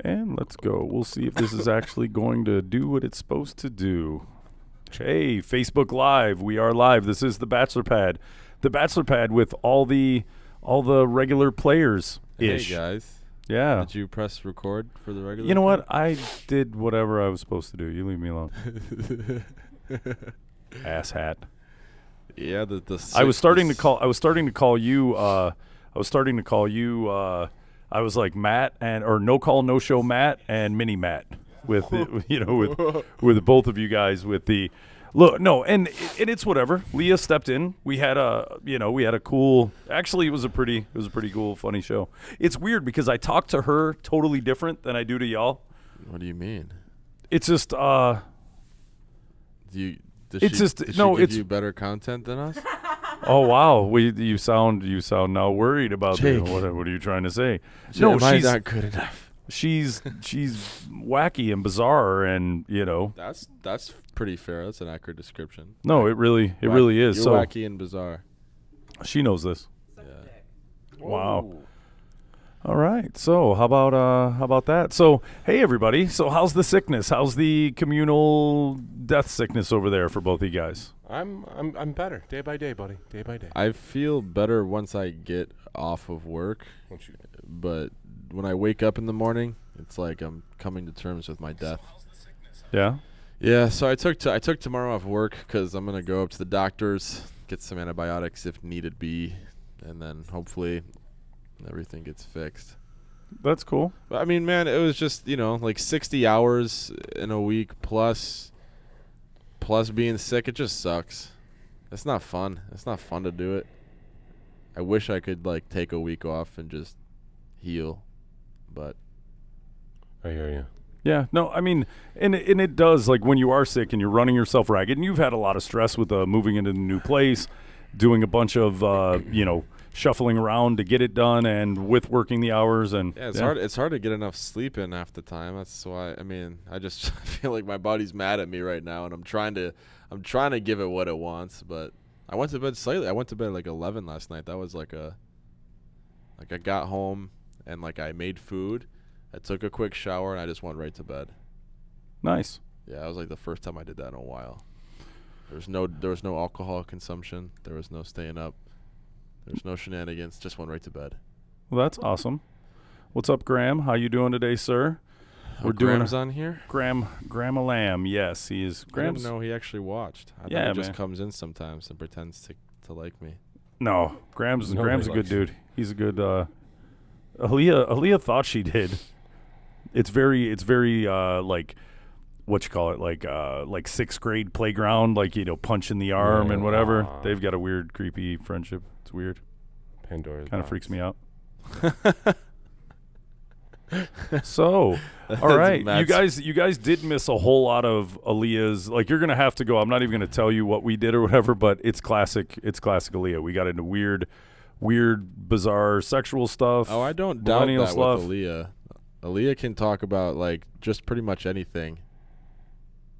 And let's go. We'll see if this is actually going to do what it's supposed to do. Hey, Facebook Live. We are live. This is the Bachelor Pad. The Bachelor Pad with all the regular players ish. Hey guys. Yeah. Did you press record for the regular? You know what? I did whatever I was supposed to do. You leave me alone. Ass hat. Yeah, I was starting to call you I was like Matt or no call no show Matt and mini Matt with with both of you guys with the look no and it's whatever. Leah stepped in. We had a cool, actually it was a pretty cool funny show. It's weird because I talk to her totally different than I do to y'all. What do you mean? It's just Does she give you better content than us? Oh wow! You sound now worried about Jake. What are you trying to say? No, No, she's she's not good enough. she's wacky and bizarre, and That's pretty fair. That's an accurate description. no, it really is. You're So wacky and bizarre. she knows this. Yeah. Wow. All right. So how about that? So hey everybody. So how's the sickness? How's the communal death sickness over there for both of you guys? I'm better day by day, buddy. Day by day. I feel better once I get off of work, but when I wake up in the morning, it's like I'm coming to terms with my death. Yeah. Yeah, so I took tomorrow off work because I'm gonna go up to the doctors, get some antibiotics if needed be, and then hopefully everything gets fixed. That's cool. But I mean, man, it was just like 60 hours in a week plus being sick. It just sucks. It's not fun. It's not fun to do it. I wish I could take a week off and just heal, but I hear you. Yeah, no, I mean, and it does, like when you are sick and you're running yourself ragged, and you've had a lot of stress with moving into the new place, doing a bunch of shuffling around to get it done, and with working the hours, and yeah, it's hard to get enough sleep in half the time. That's why I just feel like my body's mad at me right now, and I'm trying to give it what it wants, but I went to bed slightly. I went to bed like 11 last night. That was I got home and I made food. I took a quick shower and I just went right to bed. Nice. Yeah, it was like the first time I did that in a while. There was no alcohol consumption. There was no staying up. There's no shenanigans. Just went right to bed. Well, that's awesome. What's up, Graham? How you doing today, sir? We're Graham's on here. Graham Lamb. Yes, he is. I didn't know he actually watched. I thought he just man. comes in sometimes and pretends to like me. No, Graham's Nobody a good likes dude. He's a good. Aaliyah thought she did. It's very what you call it, like sixth grade playground, punch in the arm and whatever. Aw. They've got a weird, creepy friendship. It's weird. Pandora's Kind of box. freaks me out. So, all right, you guys did miss a whole lot of Aaliyah's. You're gonna have to go. I'm not even gonna tell you what we did or whatever, but it's classic. It's classic Aaliyah. We got into weird, bizarre sexual stuff. Oh, I don't doubt that millennial stuff. with Aaliyah. Aaliyah can talk about just pretty much anything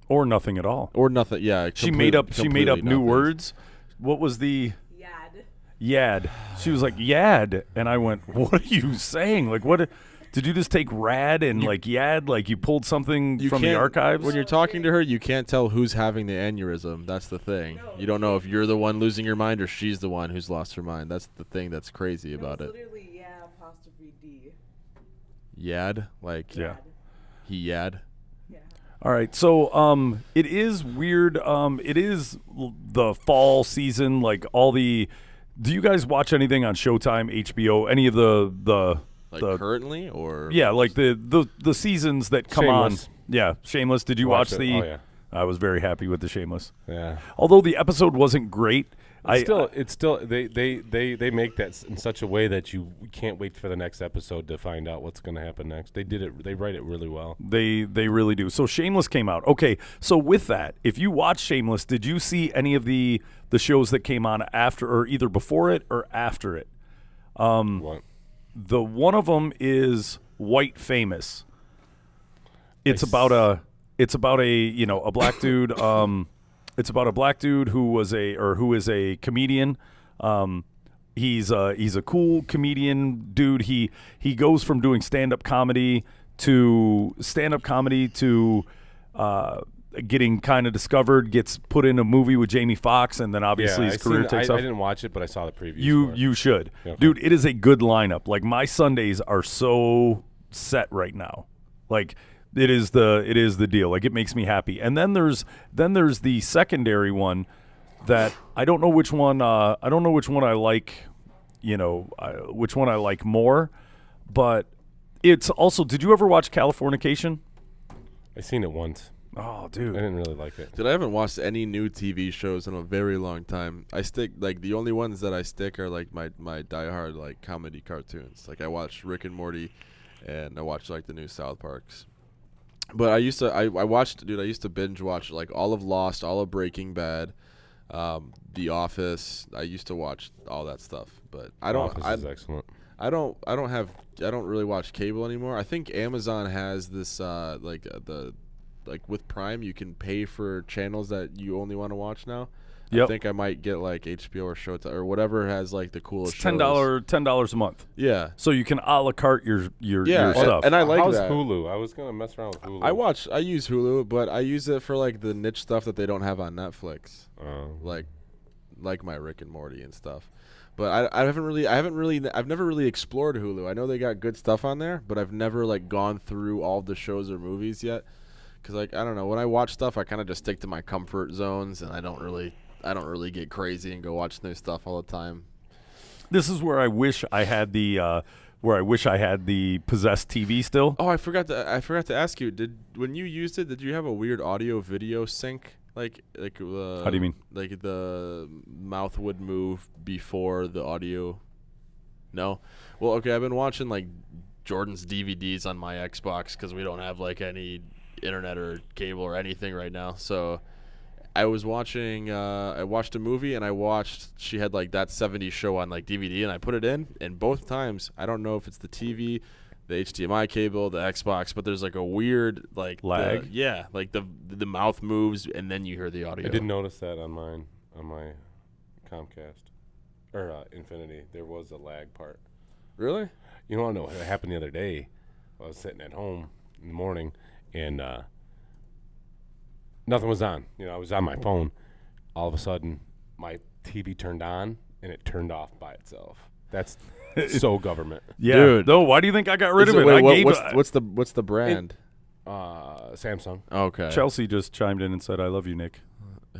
Or nothing at all. or nothing. Yeah, She made up completely new nothing. words. What was the Yad. yad? She was like yad, and I went, "What are you saying? What did you just take rad and yad? You pulled something from the can't- archives?" When you're talking to her, you can't tell who's having the aneurysm. That's the thing. You don't know if you're the one losing your mind or she's the one who's lost her mind. That's the thing that's crazy about it. Literally, yeah, apostrophe D. Yad, Yeah. he yad. Yeah. All right, so it is weird. It is the fall season. Do you guys watch anything on Showtime, HBO, any of the Currently or yeah, the seasons that come Shameless. on? Yeah, Shameless. Did you watch it. the? Oh yeah. I was very happy with the Shameless. Yeah. Although the episode wasn't great, It's still they make that in such a way that you can't wait for the next episode to find out what's going to happen next. They write it really well. They really do. So Shameless came out. Okay, so with that, if you watch Shameless, did you see any of the shows that came on after, or either before it or after it? What? The one of them is White Famous. It's Nice. about a a black dude. It's about a black dude who is a comedian. He's a cool comedian dude. He goes from doing stand-up comedy to stand-up comedy to getting kind of discovered, gets put in a movie with Jamie Foxx, and then obviously Yeah, his career takes I off. didn't watch it, but I saw the previews. for it. You should. Okay. Dude, it is a good lineup. Like, my Sundays are so set right now. Like, it is the deal. Like, it makes me happy. And then there's the secondary one that I don't know which one I like, which one I like more, but it's also, did you ever watch Californication? I seen it once. Oh, I dude. didn't really like it. Dude, I haven't watched any new TV shows in a very long time. I stick like the only ones that I stick are like my diehard like comedy cartoons. Like I watched Rick and Morty, and I watched like the new South Parks. But I used to I watched I used to binge watch like all of Lost, all of Breaking Bad, The Office. I used to watch all that stuff. But I don't Office is excellent. I don't really watch cable anymore. I think Amazon has this with Prime you can pay for channels that you only want to watch now. I Yep. think I might get like HBO or Showtime or whatever has like the coolest It's shows. $10 a month. Yeah. So you can a la carte your Yeah, stuff. and I like How's that. Hulu? I was gonna mess around with Hulu. I use Hulu, but I use it for like the niche stuff that they don't have on Netflix. Like my Rick and Morty and stuff. But I've never really explored Hulu. I know they got good stuff on there, but I've never like gone through all the shows or movies yet. Cause like I don't know, when I watch stuff, I kind of just stick to my comfort zones, and I don't really get crazy and go watch new stuff all the time. This is where I wish I had the Possessed TV still. Oh, I forgot to ask you. When you used it, did you have a weird audio video sync? How do you mean? Like the mouth would move before the audio? No. Well, okay. I've been watching like Jordan's DVDs on my Xbox because we don't have like any internet or cable or anything right now. So I was watching. I watched a movie and she had like that 70s show on like DVD, and I put it in. And both times, I don't know if it's the TV, the HDMI cable, the Xbox, but there's like a weird like lag. Like the mouth moves and then you hear the audio. I did notice that on my Comcast or Infinity. There was a lag part. Really? You don't know what happened the other day. I was sitting at home in the morning and nothing was on. I was on my phone. All of a sudden, my TV turned on and it turned off by itself. That's so government. Yeah. Dude. No, why do you think I got rid of it? What's the brand? Samsung. Okay. Chelsea just chimed in and said, "I love you, Nick."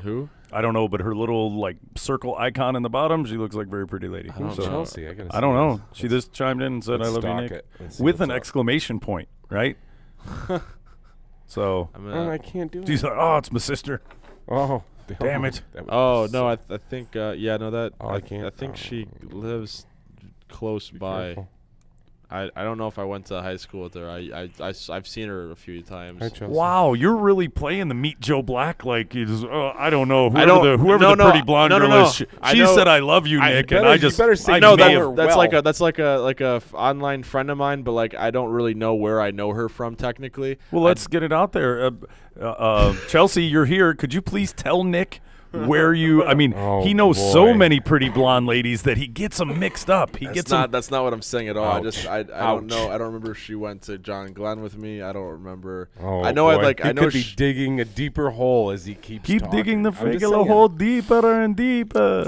Who? I don't know, but her little like circle icon in the bottom, she looks like a very pretty lady. Who's So, Chelsea? I don't know. She just chimed in and said, let's "I love you, stalk Nick," it. Let's see with what's an up. exclamation point, right? So I can't do she's it. like, "Oh, it's my sister." Oh, Damn it. That would Oh be no, so- I think that. Oh, I can't- I think she lives close be by. careful. I don't know if I went to high school with her. I've seen her a few times. Hi, Chelsea. Wow, you're really playing the Meet Joe Black like you just, I don't know. I don't- Whoever no, the no, pretty blonde no, no, girl no. is. She I know- said, "I love you, Nick," and better- I you just better say I No, know may her have- that's well. like a online friend of mine, but like I don't really know where I know her from technically. Well, let's get it out there. Chelsea, you're here. Could you please tell Nick where you? I mean, Oh, he knows so boy. many pretty blonde ladies that he gets them mixed up. He gets them. That's not what I'm saying at all. Ouch. I don't Ouch. know. I don't remember if she went to John Glenn with me. I don't remember. Oh, I know boy. I know He could be digging a deeper hole as he keeps Keep talking. digging the I'm just regular saying. hole deeper and deeper.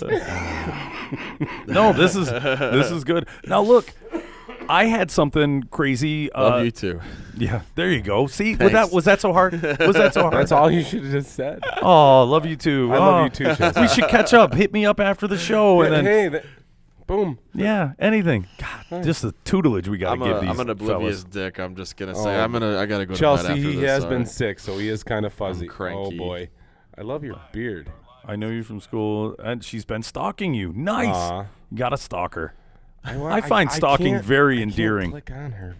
No, this is good. Now look, I had something crazy. Love you too. Yeah, there you go. See, Thanks. was that so hard? Was that so hard? That's all you should have just said. Oh, love you too. I love Oh, you too, Chelsea. We should catch up. Hit me up after the show, and then Hey, boom. yeah, anything. God, just the tutelage we gotta give these I'm an oblivious fellas. dick. I'm just gonna say Oh. I gotta go to bed Chelsea, after he this, has sorry. been sick, so he is kind of fuzzy. cranky. Oh boy, I love your beard. I know you from school, and she's been stalking you. Nice. Aw. You got a stalker. wa- I find stalking can't- very I can't endearing. Click on her.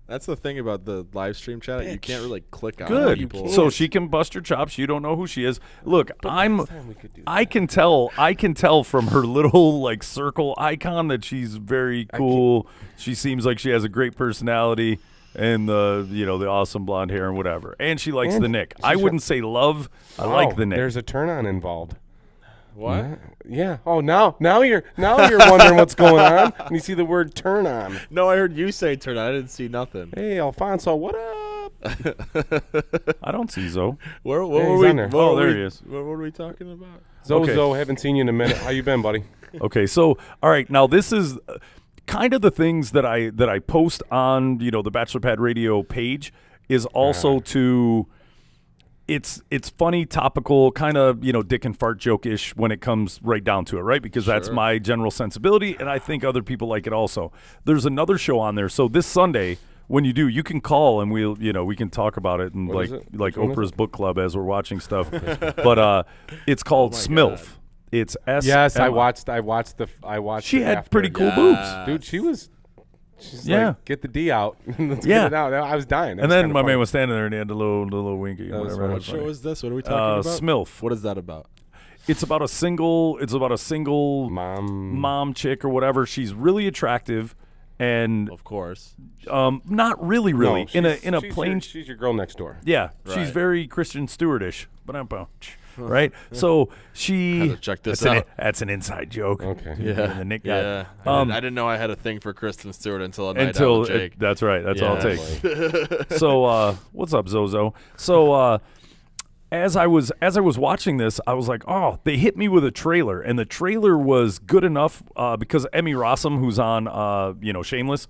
That's the thing about the live stream chat. You can't really click on Good. people. So she can bust your chops. You don't know who she is. Look, Next time we could do I can tell from her little like circle icon that she's very cool. She seems like she has a great personality and the awesome blonde hair and whatever. And she likes And the Nick. she's I got- wouldn't say love. I Wow, like the Nick. There's a turn on involved. What? Yeah. Oh, now you're wondering what's going on. And you see the word turn on. No, I heard you say turn on. I didn't see nothing. Hey, Alfonso, what up? I don't see Zo. What Yeah, were he's we? on there. What Oh, were there we- he is. What were we talking about? Zozo, haven't seen you in a minute. How you been, buddy? Okay, so all right, now this is kind of the things that I post on the Bachelor Pad Radio page is also to it's funny, topical, kind of dick and fart joke-ish when it comes right down to it, right? Because that's Sure. my general sensibility, and I think other people like it also. There's another show on there, so this Sunday. When you do, you can call and we can talk about it and What is like it? like Which one is Oprah's book club as we're watching stuff. But it's called SMILF. It's S. Yes, I M- watched. She it had after. pretty cool Yeah. boobs. Dude, she's Yeah. like, get the D out. Let's Yeah. get it out. I was dying. It And was then kinda my funny. man was standing there and he had the little winky. That was Whatever. funny. What show is this? What are we talking about? SMILF. What is that about? It's about a single mom chick or whatever. She's really attractive, and Of course. not really No, in a she's plain. She's your girl next door. Yeah, she's Right. very Christian Stewartish. Right? So she. Had to check this that's out. That's an inside joke. Okay. Yeah. The Nick guy. Yeah. I didn't know I had a thing for Kristen Stewart until a night out with Jake. That's right. That's all it Yeah. takes. So what's up, Zozo? So as I was watching this, I was like, oh, they hit me with a trailer, and the trailer was good enough because Emmy Rossum, who's on Shameless,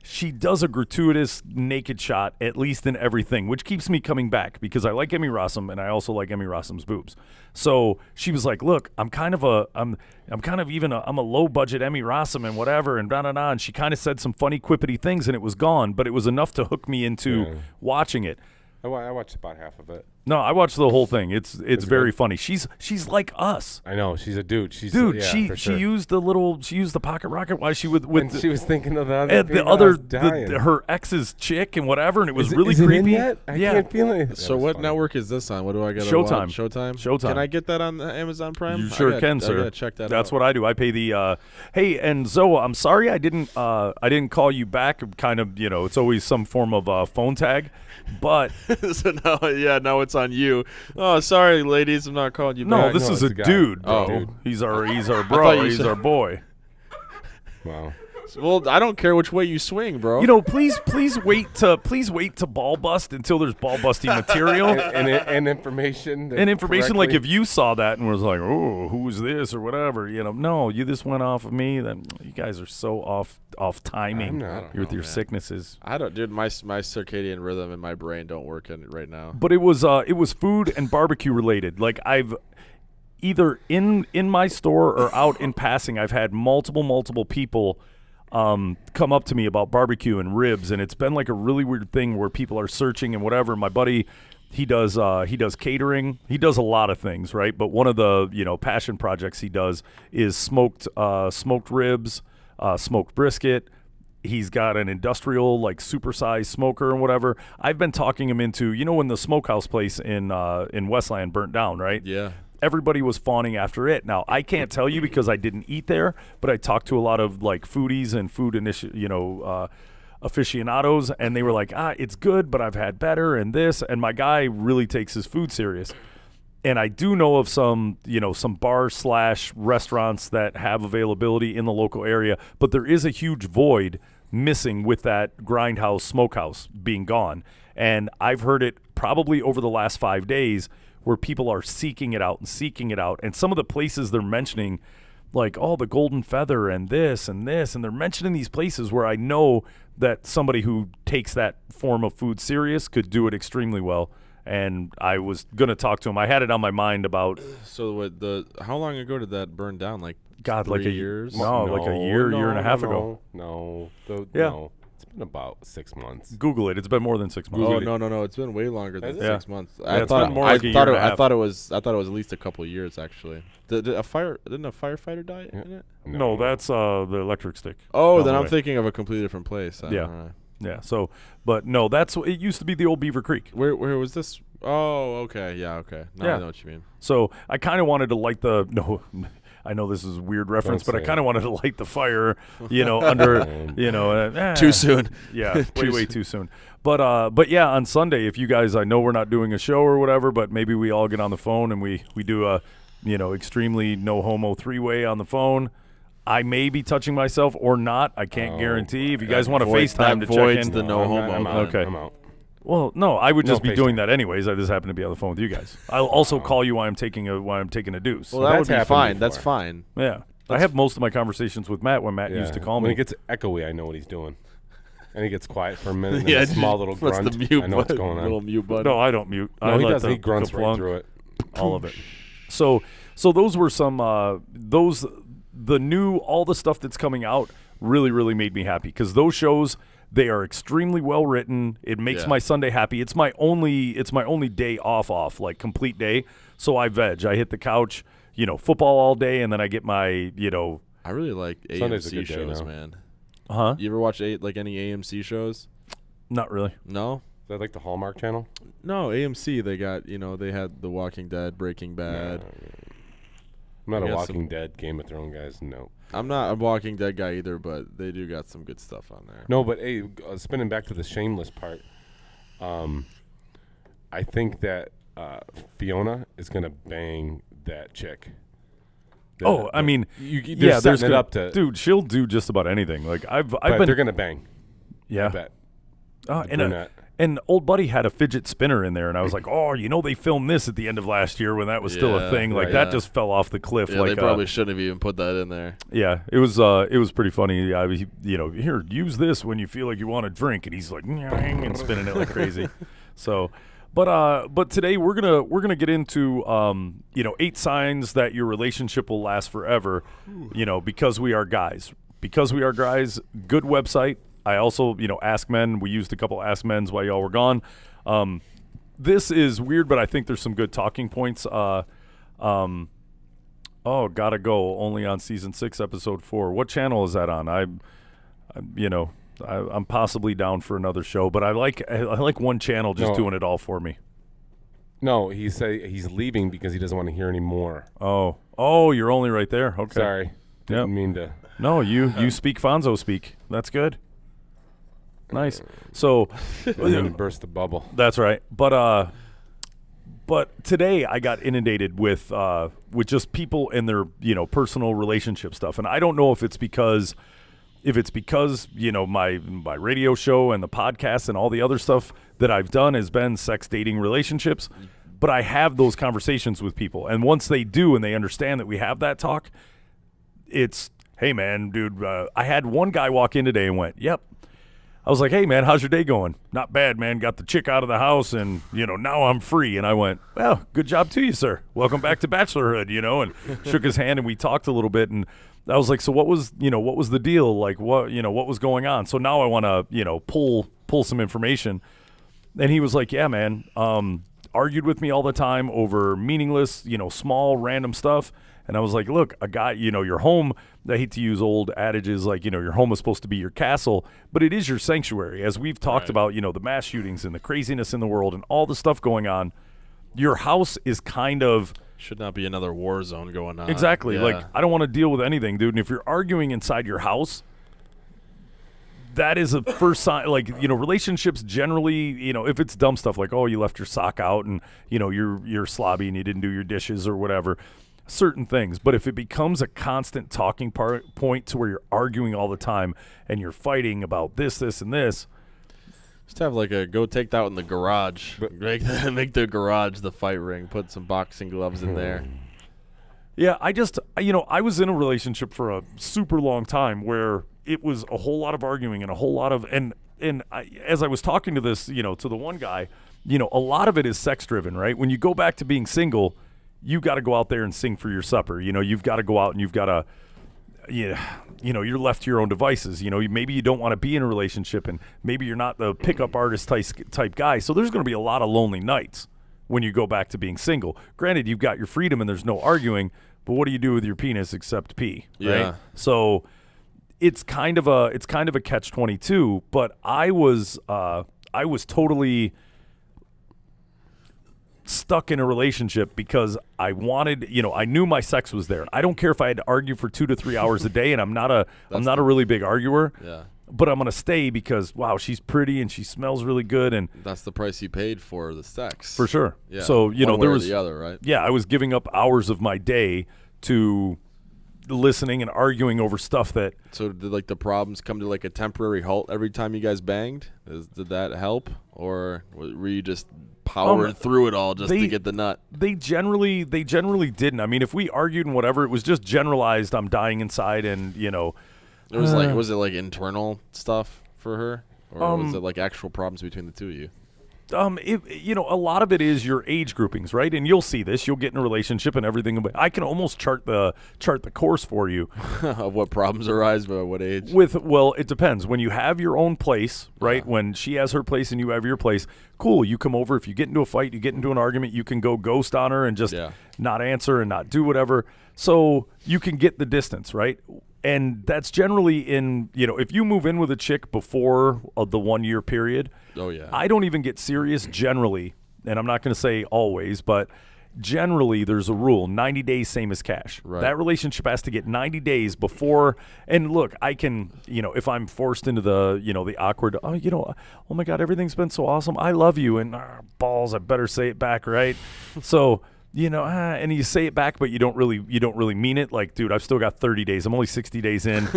she does a gratuitous naked shot at least in everything, which keeps me coming back because I like Emmy Rossum and I also like Emmy Rossum's boobs. So she was like, look, I'm a low budget Emmy Rossum and whatever and da da da. And she kind of said some funny quippity things and it was gone, but it was enough to hook me into Yeah. watching it. I watched about half of it. No, I watched the whole thing. It's very funny. She's like us. I know she's a dude. She's Dude, yeah, she for sure. used the pocket rocket while she with and she was thinking of the other. and the female. I other was dying. her ex's chick and whatever, and it was Is it- really is it in creepy. yet? I yeah, can't feel it. So what network is this on? What do I got? Showtime. Showtime. Showtime. Can I get that on Amazon Prime? you sure can, I sir. gotta check that out. That's what I do. I pay the. Hey, and Zoe, I'm sorry I didn't call you back. Kind of, it's always some form of phone tag, but So now it's on you. Oh, sorry, ladies, I'm not calling you no, back. this no, is it's a a guy. dude, bro. Oh. Dude. He's our thought bro. you He's said- our boy. Wow. Well, I don't care which way you swing, bro. Please wait to ball bust until there's ball busting material. and information. And information like correctly- if you saw that and was like, oh, who's this or whatever, no, you just went off of me. Then you guys are so off timing. I'm not. You're with know, your man. sicknesses. I don't, dude. My circadian rhythm in my brain don't work in it right now. But it was food and barbecue related. Like I've either in my store or out in passing, I've had multiple people come up to me about barbecue and ribs, and it's been like a really weird thing where people are searching and whatever. My buddy, he does catering. He does a lot of things, right? But one of the passion projects he does is smoked ribs, smoked brisket. He's got an industrial like supersized smoker and whatever. I've been talking him into when the smokehouse place in Westland burnt down, right? Yeah. Everybody was fawning after it. Now I can't tell you because I didn't eat there, but I talked to a lot of like foodies and food aficionados, and they were like, it's good, but I've had better and this. And my guy really takes his food serious. And I do know of some bars / restaurants that have availability in the local area, but there is a huge void missing with that grindhouse smokehouse being gone. And I've heard it probably over the last 5 days where people are seeking it out. And some of the places they're mentioning, like, the Golden Feather and this, and they're mentioning these places where I know that somebody who takes that form of food serious could do it extremely well. And I was going to talk to him. I had it on my mind about, So how long ago did that burn down? Like God, 3 like a years? No, like a year and a half ago. No. Yeah. No. It's been about 6 months. Google it. It's been more than 6 months. Oh no! It's been way longer than Has it? 6 months. Yeah, it's been more like a year and a half. I thought it was at least a couple years actually. Didn't a firefighter die in it? No, that's the electric stick. Oh, down then the I'm way. thinking of a completely different place. Yeah. Alright. Yeah. So, but no, it used to be the old Beaver Creek. Where was this? Oh, okay. Yeah, okay. Now Yeah. I know what you mean. So I kind of wanted to light the no. I know this is a weird reference, Don't but I say kind it. of wanted to light the fire, under, Too soon. Yeah, way too soon. But yeah, on Sunday, if you guys, I know we're not doing a show or whatever, but maybe we all get on the phone and we do a extremely no homo 3-way on the phone. I may be touching myself or not. I can't guarantee. If you guys want to FaceTime to check voids in, the no homo. I'm out. Okay. I'm out. well, no, I would No just be doing FaceTime. that anyways. I just happen to be on the phone with you guys. I'll also call you while I'm taking a deuce. Well, that would that's be happened fine. before. That's fine. Yeah. I have most of my conversations with Matt when Matt used to call When me. it gets echoey, I know what he's doing. And he gets quiet for a minute. And Yeah, a small little what's grunt. the mute I know what's button? going on. Little mute button. No, I don't mute. I No, he let doesn't. the He grunts right kaplunk, through it. all of it. So those were some all the stuff that's coming out really, really made me happy because those shows, they are extremely well written. It makes Yeah. my Sunday happy. It's my only day off, like complete day. So I veg. I hit the couch, football all day, and then I get my, I really like Sunday's a AMC good day shows, now. man. huh? You ever watch any AMC shows? Not really. No. Is that like the Hallmark Channel? No, AMC. They got they had The Walking Dead, Breaking Bad. I'm not I a got Walking Dead, Game of Thrones guys. No. I'm not a Walking Dead guy either, but they do got some good stuff on there. No, but hey, spinning back to the shameless part, I think that Fiona is gonna bang that chick. I mean, they're setting it up to, dude. She'll do just about anything. Like I've but been, they're gonna bang. I yeah. bet. Uh, The and brunette. and old buddy had a fidget spinner in there, and I was like, oh, they filmed this at the end of last year when that was still a Yeah, thing. Like right, that yeah. just fell off the cliff. Yeah, like they probably shouldn't have even put that in there. yeah, it was pretty funny. Here, use this when you feel like you want to drink, and he's like "Nyang," and spinning it like crazy. So, but today we're gonna get into 8 signs that your relationship will last forever. Because we are guys. Because we are guys. Good website. I also, Ask Men. We used a couple Ask Men's while y'all were gone. This is weird, but I think there's some good talking points. Gotta go. Only on season 6, episode 4. What channel is that on? I'm possibly down for another show, but I like one channel just No. doing it all for me. No, he's leaving because he doesn't want to hear any more. Oh, you're only right there. Okay. Sorry, didn't mean to. No, you speak Fonzo speak. That's good. Nice. So Didn't mean to burst the bubble. that's right. But today I got inundated with just people and their personal relationship stuff, and I don't know if it's because my radio show and the podcast and all the other stuff that I've done has been sex, dating, relationships, but I have those conversations with people, and once they do and they understand that we have that talk, it's hey man, dude. I had one guy walk in today and went, "Yep." I was like, hey, man, how's your day going? Not bad, man. Got the chick out of the house, and, now I'm free. And I went, well, good job to you, sir. Welcome back to bachelorhood, and shook his hand, and we talked a little bit. And I was like, so what was the deal? Like, what was going on? So now I want to, pull some information. And he was like, yeah, man, argued with me all the time over meaningless, small, random stuff. And I was like, look, a guy, your home, I hate to use old adages like, your home is supposed to be your castle, but it is your sanctuary. As we've talked about, the mass shootings and the craziness in the world and all the stuff going on, your house is kind of... Should not be another war zone going on. Exactly. Yeah. Like, I don't want to deal with anything, dude. And if you're arguing inside your house, that is a first sign. Like, relationships generally, if it's dumb stuff like, oh, you left your sock out and, you're slobby and you didn't do your dishes or whatever, certain things. But if it becomes a constant talking point to where you're arguing all the time and you're fighting about this, and this, Just have like a go take that out in the garage. Make the garage the fight ring. Put some boxing gloves in there. yeah, I was in a relationship for a super long time where it was a whole lot of arguing and a whole lot of as I was talking to this, to the one guy, a lot of it is sex driven, right? When you go back to being single, you got to go out there and sing for your supper. You've got to go out and you've got to, you're left to your own devices. Maybe you don't want to be in a relationship, and maybe you're not the pickup artist type guy. So there's going to be a lot of lonely nights when you go back to being single. Granted, you've got your freedom and there's no arguing, but what do you do with your penis except pee? Right? Yeah. So it's kind of a catch-22. But I was totally stuck in a relationship because I wanted, I knew my sex was there. I don't care if I had to argue for 2 to 3 hours a day, and I'm not a really big arguer. Yeah. but I'm gonna stay because wow, she's pretty and she smells really good, and That's the price you paid for the sex. for sure. Yeah. So you know One there way or was the other, right? yeah, I was giving up hours of my day to listening and arguing over stuff that So did like the problems come to like a temporary halt every time you guys banged? Did that help, or were you just powering through it all just to get the nut? they generally didn't. I mean, if we argued and whatever, it was just generalized. I'm dying inside, and you know, It was was it like internal stuff for her, or was it like actual problems between the two of you? you know, a lot of it is your age groupings, right? And you'll see this. You'll get in a relationship and everything. But I can almost chart the course for you. Of what problems arise by what age? Well, it depends. When you have your own place, right? When she has her place and you have your place, cool. You come over. If you get into a fight, you get into an argument, you can go ghost on her and just not answer and not do whatever. So you can get the distance, right? And that's generally in, you know, if you move in with a chick before the 1 year period, Oh yeah. I don't even get serious generally, and I'm not going to say always, but generally there's a rule, 90 days, same as cash. Right. That relationship has to get 90 days before, and look, I can, you know, if I'm forced into the, you know, the awkward, oh my God, everything's been so awesome. I love you, and balls, I better say it back, right? So, you know, and you say it back, but you don't really mean it. Like, dude, I've still got 30 days. I'm only 60 days in.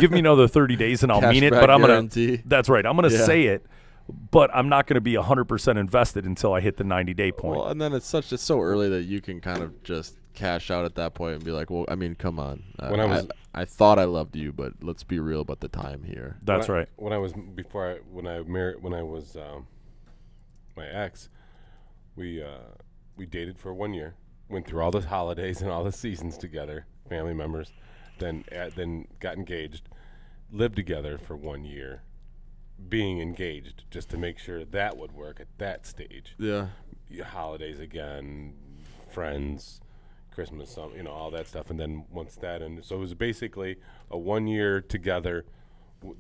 Give me another 30 days and I'll mean it. Cashback But I'm guarantee. that's right. I'm gonna say it, but I'm not gonna be 100% invested until I hit the 90-day point. Well, and then it's so early that you can kind of just cash out at that point and be like, well, I mean, come on. I thought I loved you, but let's be real about the time here. That's right. When I was when I was my ex, we dated for 1 year, went through all the holidays and all the seasons together, family members, then got engaged, lived together for 1 year, being engaged just to make sure that would work at that stage. Yeah. Holidays again, friends, Christmas, you know, all that stuff, and then once that, and so it was basically a 1 year together,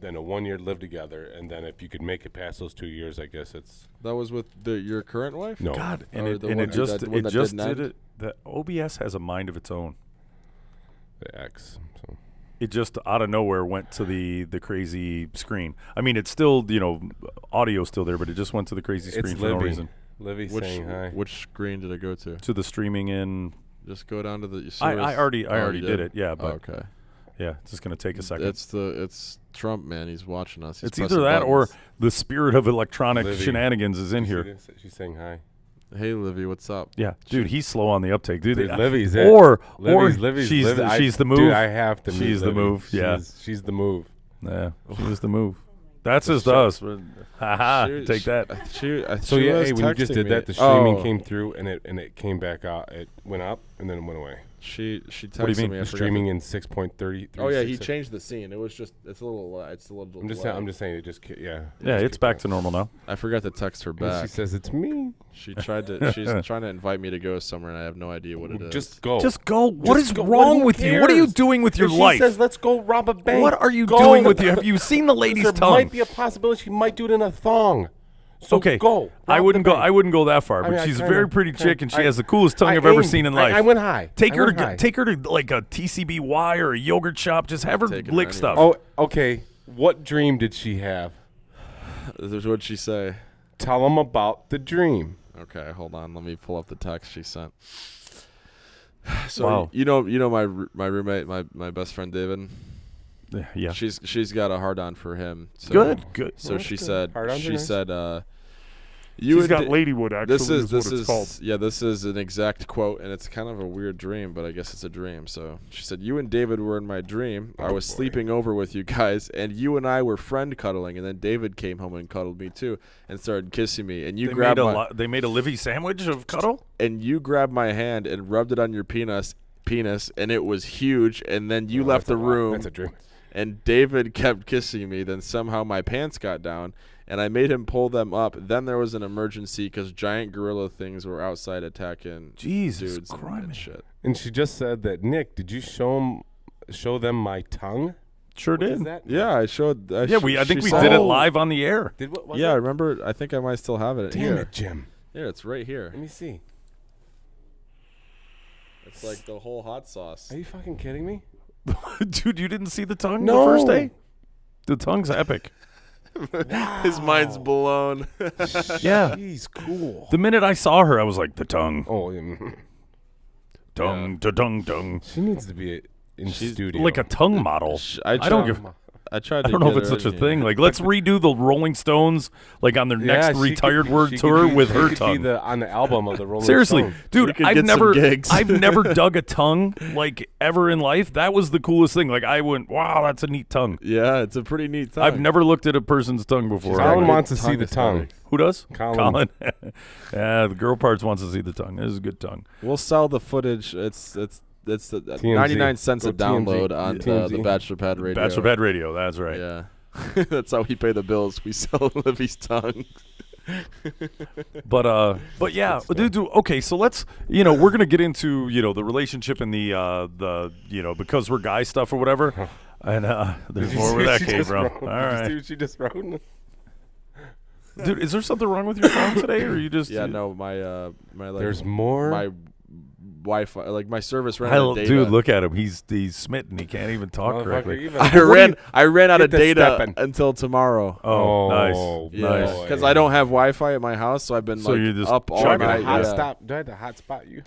then a 1 year live together, and then if you could make it past those 2 years, I guess it's That was with your current wife? no. God, Or and it the one just that- one it that just didn't did end? it. The OBS has a mind of its own. The ex. So. It just out of nowhere went to the crazy screen. I mean, it's still, you know, audio's still there, but it just went to the crazy screen It's for no Livy. reason. Livy saying hi. Which screen did it go to? To the streaming in. Just go down to the. I already Oh, already you did it. Yeah, Oh, but okay. yeah, it's just gonna take a second. It's Trump, man. He's watching us. He's It's either pressing that or buttons. the spirit of electronic Livy. shenanigans is in You see here. this? She's saying hi. Hey, Livy, what's up? Yeah, dude, he's slow on the uptake, dude. Dude, Livy's it. or Livy's she's Livy. she's the move. Dude, I have to. meet She's the Livy. move, yeah. she's the move. Yeah, she's the move. That's just us. Haha, take that. So yeah, was hey, when you just texting did me. that, the streaming Oh, came through and it came back out. It went up and then it went away. She texted What do you mean? me. I The forgot streaming to- in 6.30. Oh yeah, he changed the scene. It was just it's a little. I'm just saying it just yeah. Yeah, it's back to normal now. I forgot to text her And back. she says it's me. She's trying to invite me to go somewhere, and I have no idea what it is. Just go. Just go. What Just is go. wrong Who with you? What are you cares? doing with your If life? She says let's go rob a bank. What are you go. doing with you? Have you seen the lady's There tongue? might be a possibility she might do it in a thong. So Okay, go. I Rob wouldn't the go. bank. I wouldn't go that far. I But mean, I she's a kinda- very pretty chick, and she I- has the coolest tongue I I've ever aimed. seen in life. I went high. Take I her went to high. take her to like a TCBY or a yogurt shop. Just have her Take her lick anywhere. stuff. Oh, okay. What dream did she have? What'd she say? Tell them about the dream. Okay, hold on. Let me pull up the text she sent. So Wow. you know my roommate, my best friend David. Yeah. She's got a hard on for him. So, Good. So she good. said Hard-ons are she nice. said you She's got Ladywood. Actually, this is what it's called. yeah, this is an exact quote, and it's kind of a weird dream, but I guess it's a dream. So she said, "You and David were in my dream. I was boy. sleeping over with you guys, and you and I were friend cuddling, and then David came home and cuddled me too, and started kissing me, and you They grabbed made, my they made a Livy sandwich of cuddle. and you grabbed my hand and rubbed it on your penis, and it was huge, and then you Oh, left that's the a lot. room." That's a dream. And David kept kissing me. Then somehow my pants got down, and I made him pull them up. Then there was an emergency because giant gorilla things were outside attacking Jesus dudes and Christ. shit. And she just said that, Nick, did you show them my tongue? Sure What did. is that? Yeah, I showed. Yeah, I think we saw- did it Oh. live on the air. Did what was Yeah, I it? remember. I think I might still have it Damn here. it, Jim. Here, it's right here. Let me see. It's like the whole hot sauce. Are you fucking kidding me? Dude, you didn't see the tongue No. the first day? The tongue's epic. His mind's blown. Yeah. He's cool. The minute I saw her, I was like, the tongue. Oh, Tongue, tongue. she needs to be in studio. Like a tongue model. I don't give. I tried. I don't know if it's such a thing. Like, let's redo the Rolling Stones, like on their next retired word tour with her tongue. On the album of the Rolling Seriously, Stones. dude, could I've get some never, gigs. I've never dug a tongue like ever in life. That was the coolest thing. Like, I went, wow, that's a neat tongue. Yeah, it's a pretty neat tongue. I've never looked at a person's tongue before. Colin Right. wants to see Tongue the is tongue. funny. Who does? Colin. Yeah, the girl parts wants to see the tongue. This is a good tongue. We'll sell the footage. It's the TMZ. 99 cents a Go TMZ. download on TMZ. the Bachelor Pad Radio. Bachelor Pad Radio. That's right. Yeah. That's how we pay the bills. We sell Livy's tongue. But yeah, dude. Okay, so let's, we're gonna get into the relationship and the because we're guy stuff or whatever. And there's Did you more see where what that she came just from. wrote? All Did you right, see what she just wrote? dude. Is there something wrong with your phone today, or you just? Yeah, no, my like There's more. my Wi-Fi, like my service ran out of data. Dude, look at him. He's smitten. He can't even talk Motherfucker, correctly. even- I ran out of Get the data steppin'. until tomorrow. Oh, nice. Yeah, Nice. because I don't have Wi-Fi at my house, so I've been So you're just up all chugging night. it, hot yeah. stop. Do I have to hotspot you?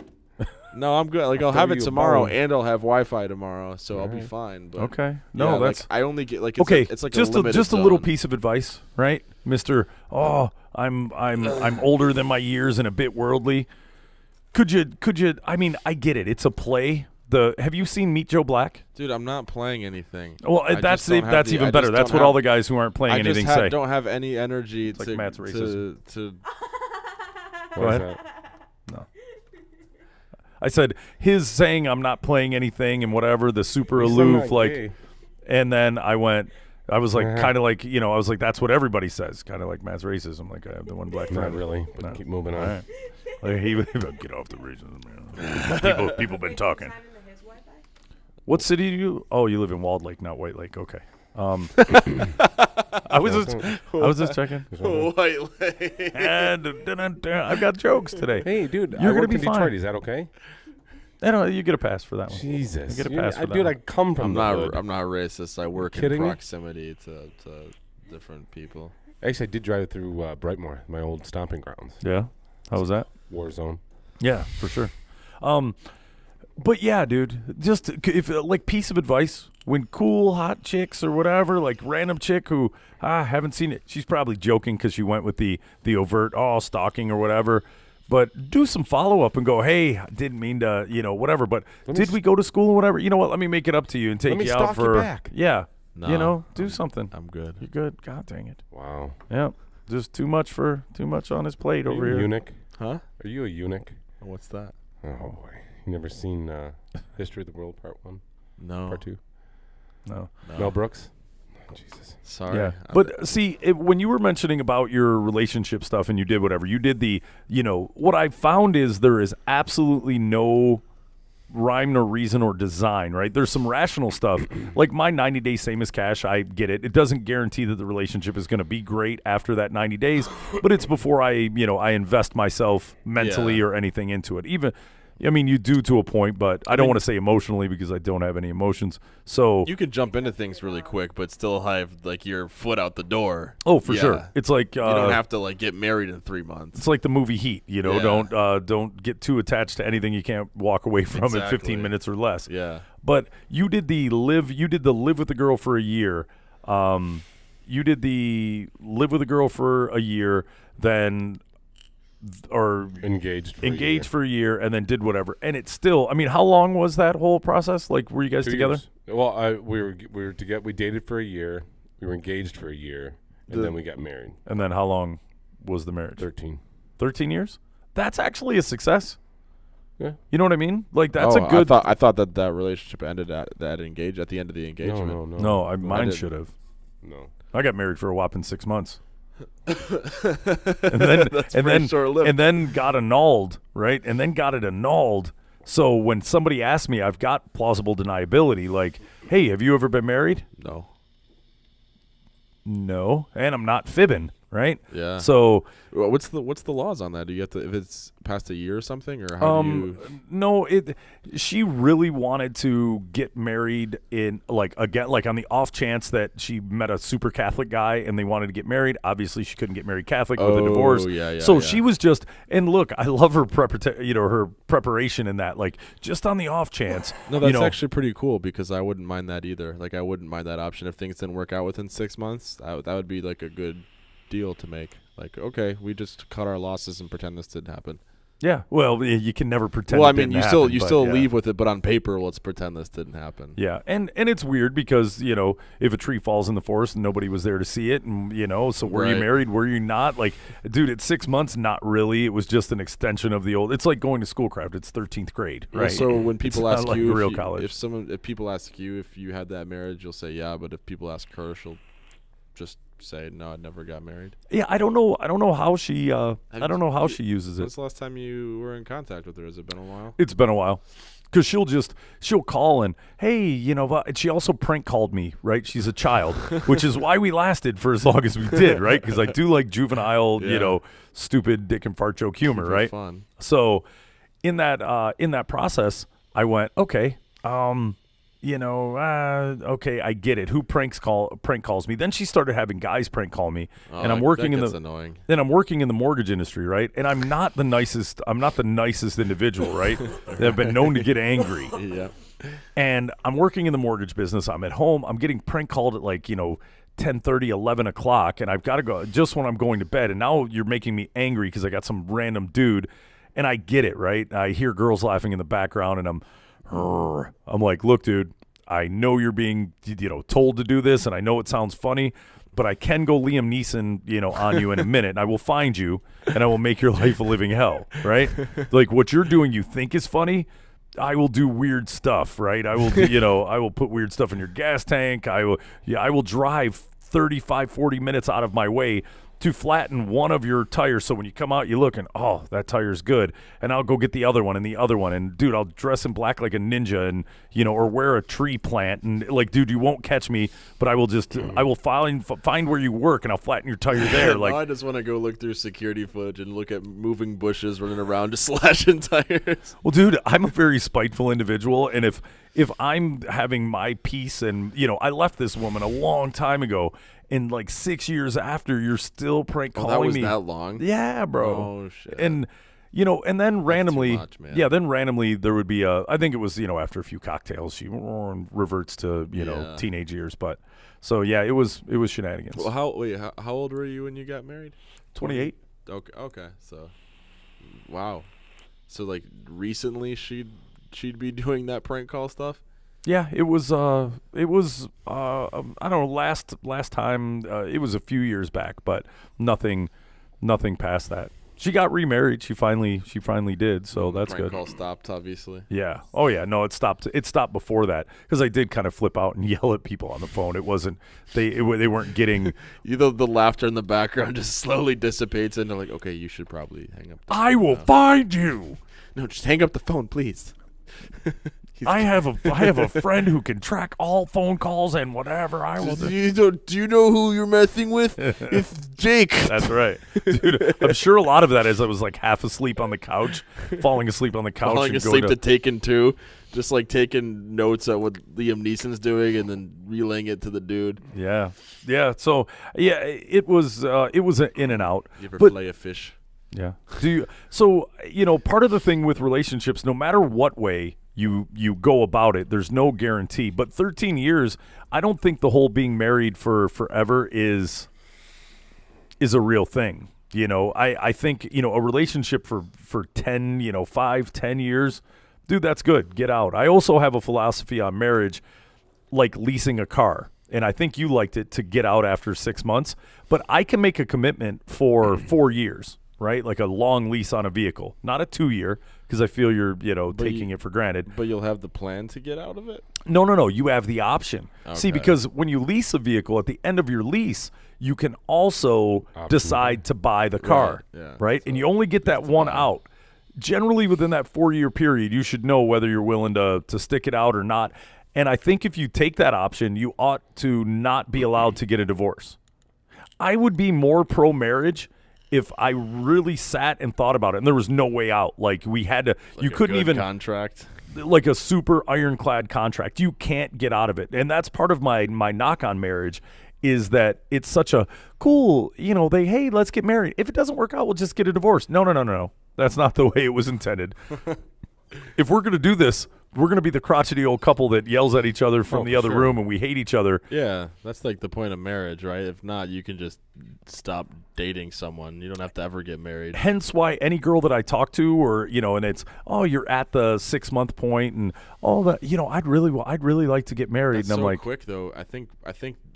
No, I'm good. Like I'll have it you a tomorrow, bone. and I'll have Wi-Fi tomorrow, so I'll be Alright. fine. But Okay. yeah, No, like, that's I only get like it's okay. it's like just a limited just a little zone. piece of advice, right, Mister? Oh, I'm older than my years and a bit worldly. Could you? I mean, I get it. It's a play. Have you seen Meet Joe Black? Dude, I'm not playing anything. Well, I that's just don't have that's the- even I better. just That's don't what all have- the guys who aren't playing I just anything say. don't have any energy like to Matt's racism. to Go ahead. that? I said his saying I'm not playing anything and whatever, the super At least I'm aloof, not like, gay. and then I was like, Uh-huh. kind of like, I was like, that's what everybody says, kind of like Matt's racism. Like, I have the one black Not friend. really, but No. keep moving on. All right. Like, he would get off the racism, man. People been talking. Sign into his Wi-Fi? What city do you? Oh, you live in Walled Lake, not White Lake. Okay. I was just checking. White Lake. And I've got jokes today. Hey, dude, You're I gonna work be in Detroit. fine. Is that okay? You get a pass for that one. Jesus, You get a pass for that dude, one. I come from I'm the not. hood. I'm not racist. I work in kidding me? proximity to different people. Actually, I did drive through Brightmoor, my old stomping grounds. Yeah. How was that? War zone. Yeah, for sure. But yeah, dude, just if like piece of advice, when cool hot chicks or whatever, like random chick who haven't seen it, she's probably joking because she went with the overt stalking or whatever. But do some follow up and go, hey, I didn't mean to, whatever. But Let me did we go to school or whatever? You know what? Let me make it up to you and take Let me you out stalk you for back. yeah. No, Do something. I'm good. You're good. God dang it. Wow. Yeah, just too much on his plate Are over you a here. eunuch? Huh? Are you a eunuch? What's that? Oh boy, you never seen History of the World Part 1, No. Part 2? No. No. Mel Brooks. Jesus. Sorry. Yeah, I'm- but see, when you were mentioning about your relationship stuff and you did whatever, you did what I found is there is absolutely no rhyme nor reason or design, right? There's some rational stuff. Like my 90 days same as cash, I get it. It doesn't guarantee that the relationship is going to be great after that 90 days, but it's before I invest myself mentally Yeah. or anything into it. Even, I mean, you do to a point, but I don't want to say emotionally because I don't have any emotions. So, you can jump into things really quick, but still have like your foot out the door. oh, for Yeah. sure. It's like, You don't have to like get married in 3 months. it's like the movie Heat, Yeah. Don't get too attached to anything you can't walk away from in Exactly. 15 minutes or less. Yeah. But you did the live with the girl for a year. You did the live with a girl for a year, then or Engaged. For engaged for a year, and then did whatever. And it's still, I mean, how long was that whole process? Like, were you guys 2 together? years. Well, we were together. We dated for a year. We were engaged for a year, and then we got married. And then how long was the marriage? 13. 13 years? That's actually a success. Yeah. You know what I mean? Like, that's a Oh, good. I thought that relationship ended at the end of the engagement. No. No, mine didn't. should have. No. I got married for a whopping 6 months. and then pretty short-lived. and then got annulled, right? And then got it annulled. So when somebody asks me, I've got plausible deniability. Like, hey, have you ever been married? No. No, and I'm not fibbing, right? Yeah. So Well, what's the laws on that? Do you have to, if it's past a year or something, or how do you? no, she really wanted to get married in like on the off chance that she met a super Catholic guy and they wanted to get married. Obviously, she couldn't get married Catholic with a divorce. Yeah, so yeah. she was just, and look, I love her her preparation in that, like just on the off chance. No, that's you know, actually pretty cool because I wouldn't mind that either. Like I wouldn't mind that option if things didn't work out within 6 months. That would be like a good deal to make. Like, okay, we just cut our losses and pretend this didn't happen. yeah. Well, you can never pretend. Well, I it mean, didn't you still happen, but yeah. leave with it, but on paper, let's pretend this didn't happen. Yeah, and it's weird because if a tree falls in the forest and nobody was there to see it, and so were you Right. married? Were you not? Like, dude, at 6 months, not really. It was just an extension of the old. It's like going to Schoolcraft. It's 13th grade, right? So when people It's ask not like you real if, you, college. if people ask you if you had that marriage, you'll say yeah. But if people ask her, she'll just say no. I never got married. Yeah, I don't know how she. I don't know how she uses it. When's the last time you were in contact with her? Has it been a while? It's been a while. Because she'll call and, hey, and she also prank called me, right? She's a child, which is why we lasted for as long as we did, right? Because I do like juvenile, Yeah. stupid dick and fart joke humor, For right? Fun. So in that process, I went, okay, okay, I get it. Who prank calls me? Then she started having guys prank call me, and I'm working that in gets the annoying. then I'm working in the mortgage industry, right? And I'm not the nicest individual, right? I've been known to get angry. Yeah. And I'm working in the mortgage business. I'm at home. I'm getting prank called at 10:30, 11 o'clock, and I've got to go just when I'm going to bed. And now you're making me angry because I got some random dude, and I get it, right? I hear girls laughing in the background, and I'm like, look, dude, I know you're being told to do this, and I know it sounds funny, but I can go Liam Neeson, on you in a minute, and I will find you, and I will make your life a living hell, right? Like what you're doing, you think is funny. I will do weird stuff, right? I will, I will put weird stuff in your gas tank. I will drive 35, 40 minutes out of my way to flatten one of your tires. So when you come out, you look and, oh, that tire's good. And I'll go get the other one and the other one. And, dude, I'll dress in black like a ninja and, or wear a tree plant. And, like, dude, you won't catch me, but I will find where you work and I'll flatten your tire there. Like, I just want to go look through security footage and look at moving bushes running around just slashing tires. well, dude, I'm a very spiteful individual. And if I'm having my peace and, I left this woman a long time ago, and like 6 years after, you're still prank calling that was me. that long? Yeah, bro. Oh, shit. And and then randomly, much, man. there would be I think it was after a few cocktails, she reverts to Yeah. teenage years. But so yeah, it was shenanigans. Well, how old were you when you got married? 28. Okay. So, wow. So like recently, she'd be doing that prank call stuff. Yeah, it was I don't know, last time it was a few years back, but nothing past that. She got remarried. She finally did, so that's prank good. call stopped, obviously. Yeah. Oh yeah. No, it stopped. It stopped before that because I did kind of flip out and yell at people on the phone. It wasn't they weren't getting. The laughter in the background just slowly dissipates, and they're like, "Okay, you should probably hang up." I will find you. No, just hang up the phone, please. I have a friend who can track all phone calls and whatever. I will. Do you know who you're messing with? It's Jake. That's right, dude. I'm sure a lot of that is I was like half asleep on the couch, falling asleep on the couch, Falling and asleep going to Taken 2, just like taking notes at what Liam Neeson's doing and then relaying it to the dude. Yeah. So yeah, it was an in and out. You ever But- fillet a fish? Yeah. Part of the thing with relationships, no matter what way you go about it, there's no guarantee. But 13 years, I don't think the whole being married for forever is a real thing. I think, a relationship for 10, 5, 10 years, dude, that's good. Get out. I also have a philosophy on marriage, like leasing a car. And I think you liked it to get out after 6 months, but I can make a commitment for 4 years. Right? Like a long lease on a vehicle, not a 2-year, because I feel you're, taking it for granted. But you'll have the plan to get out of it? No. You have the option. See, Okay. because when you lease a vehicle, at the end of your lease, you can also decide to buy the car. Right, yeah. Right? And you only get that one out. Generally, within that 4-year period, you should know whether you're willing to stick it out or not. And I think if you take that option, you ought to not be allowed to get a divorce. I would be more pro marriage if I really sat and thought about it, and there was no way out. Like we had to, Like you a couldn't good even contract. like a super ironclad contract. You can't get out of it, and that's part of my knock on marriage. Is that it's such a cool, hey, let's get married. If it doesn't work out, we'll just get a divorce. No. That's not the way it was intended. If we're going to do this, we're going to be the crotchety old couple that yells at each other from the for other sure. room and we hate each other. Yeah, that's like the point of marriage, right? If not, you can just stop dating someone. You don't have to ever get married. Hence why any girl that I talk to or, and it's, you're at the 6-month point and all that, I'd really like to get married. That's and I'm so like, quick though. I think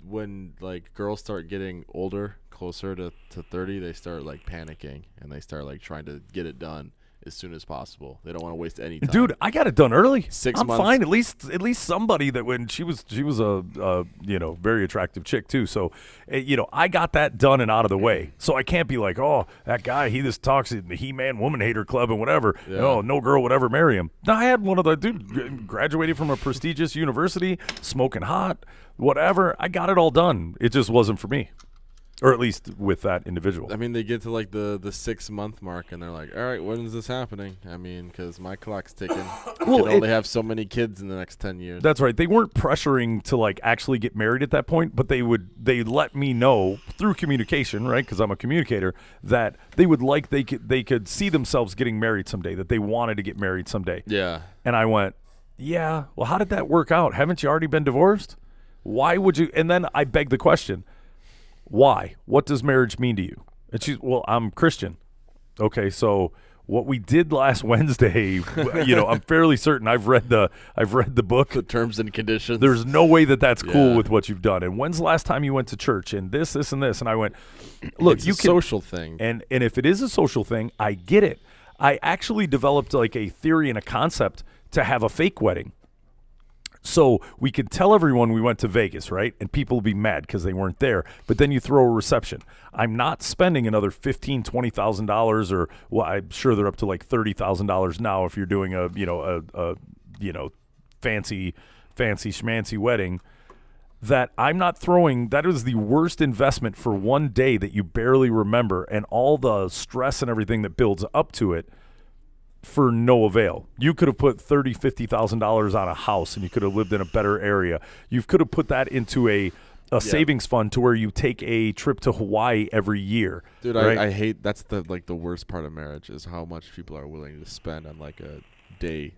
when like girls start getting older, closer to 30, they start like panicking and they start like trying to get it done as soon as possible. They don't want to waste any time. dude, I got it done early. 6 I'm months. fine. At least somebody that when she was a very attractive chick too. So, I got that done and out of the way. So I can't be like, oh, that guy, he just talks in the He-Man Woman Hater Club and whatever. Yeah. Oh, no girl would ever marry him. No, I had one of the dude graduated from a prestigious university, smoking hot, whatever. I got it all done. It just wasn't for me. Or at least with that individual. I mean, they get to like the 6-month mark and they're like, all right, when is this happening? I mean, because my clock's ticking. I Well, can only have so many kids in the next 10 years. That's right. They weren't pressuring to like actually get married at that point, but they let me know through communication, right? Because I'm a communicator, that they could see themselves getting married someday, that they wanted to get married someday. Yeah. And I went, yeah. Well, how did that work out? Haven't you already been divorced? Why would you? And then I beg the question, why? What does marriage mean to you? And she's, well, I'm Christian. Okay, so what we did last Wednesday, I'm fairly certain I've read the book. The terms and conditions. There's no way that that's cool Yeah. with what you've done. And when's the last time you went to church? And this, and this. And I went, look, it's you a can. social thing. And if it is a social thing, I get it. I actually developed like a theory and a concept to have a fake wedding. So we could tell everyone we went to Vegas, right? And people will be mad because they weren't there. But then you throw a reception. I'm not spending another $15,000, $20,000, or well, I'm sure they're up to like $30,000 now if you're doing a fancy schmancy wedding. That I'm not throwing. That is the worst investment for one day that you barely remember, and all the stress and everything that builds up to it. For no avail. You could have put $30,000, $50,000 on a house and you could have lived in a better area. You could have put that into a savings fund to where you take a trip to Hawaii every year. Dude, right? I hate that's the worst part of marriage is how much people are willing to spend on like a day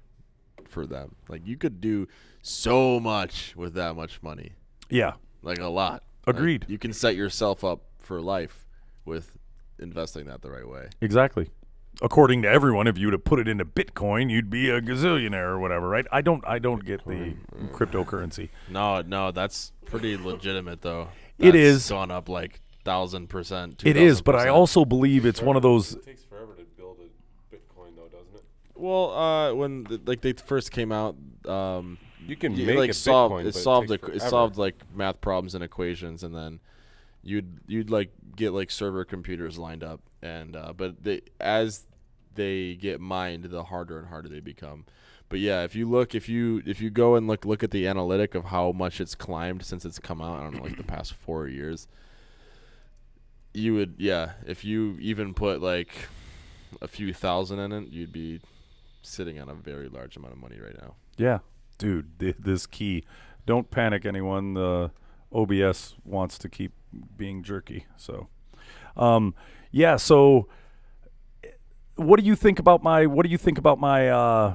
for them. Like you could do so much with that much money. Yeah. Like a lot. Agreed. Like, you can set yourself up for life with investing that the right way. Exactly. According to everyone, if you would have put it into Bitcoin, you'd be a gazillionaire or whatever, right? I don't get the cryptocurrency. No, that's pretty legitimate though. It That's is. gone up like 1,000%. It is, but I 2,000%. also believe it's one of those. It takes forever to build a Bitcoin, though, doesn't it? Well, when they first came out, You can you, make like a solve Bitcoin, it but solved takes it forever. solved like math problems and equations, and then you'd like get like server computers lined up, and but as they get mined, the harder and harder they become. But yeah, if you go and look at the analytic of how much it's climbed since it's come out, I don't know, like the past 4 years, you would, if you even put like a few thousand in it, you'd be sitting on a very large amount of money right now. Yeah, dude, this key. Don't panic, anyone. The OBS wants to keep being jerky. So, yeah. So, what do you think about my? What do you think about my?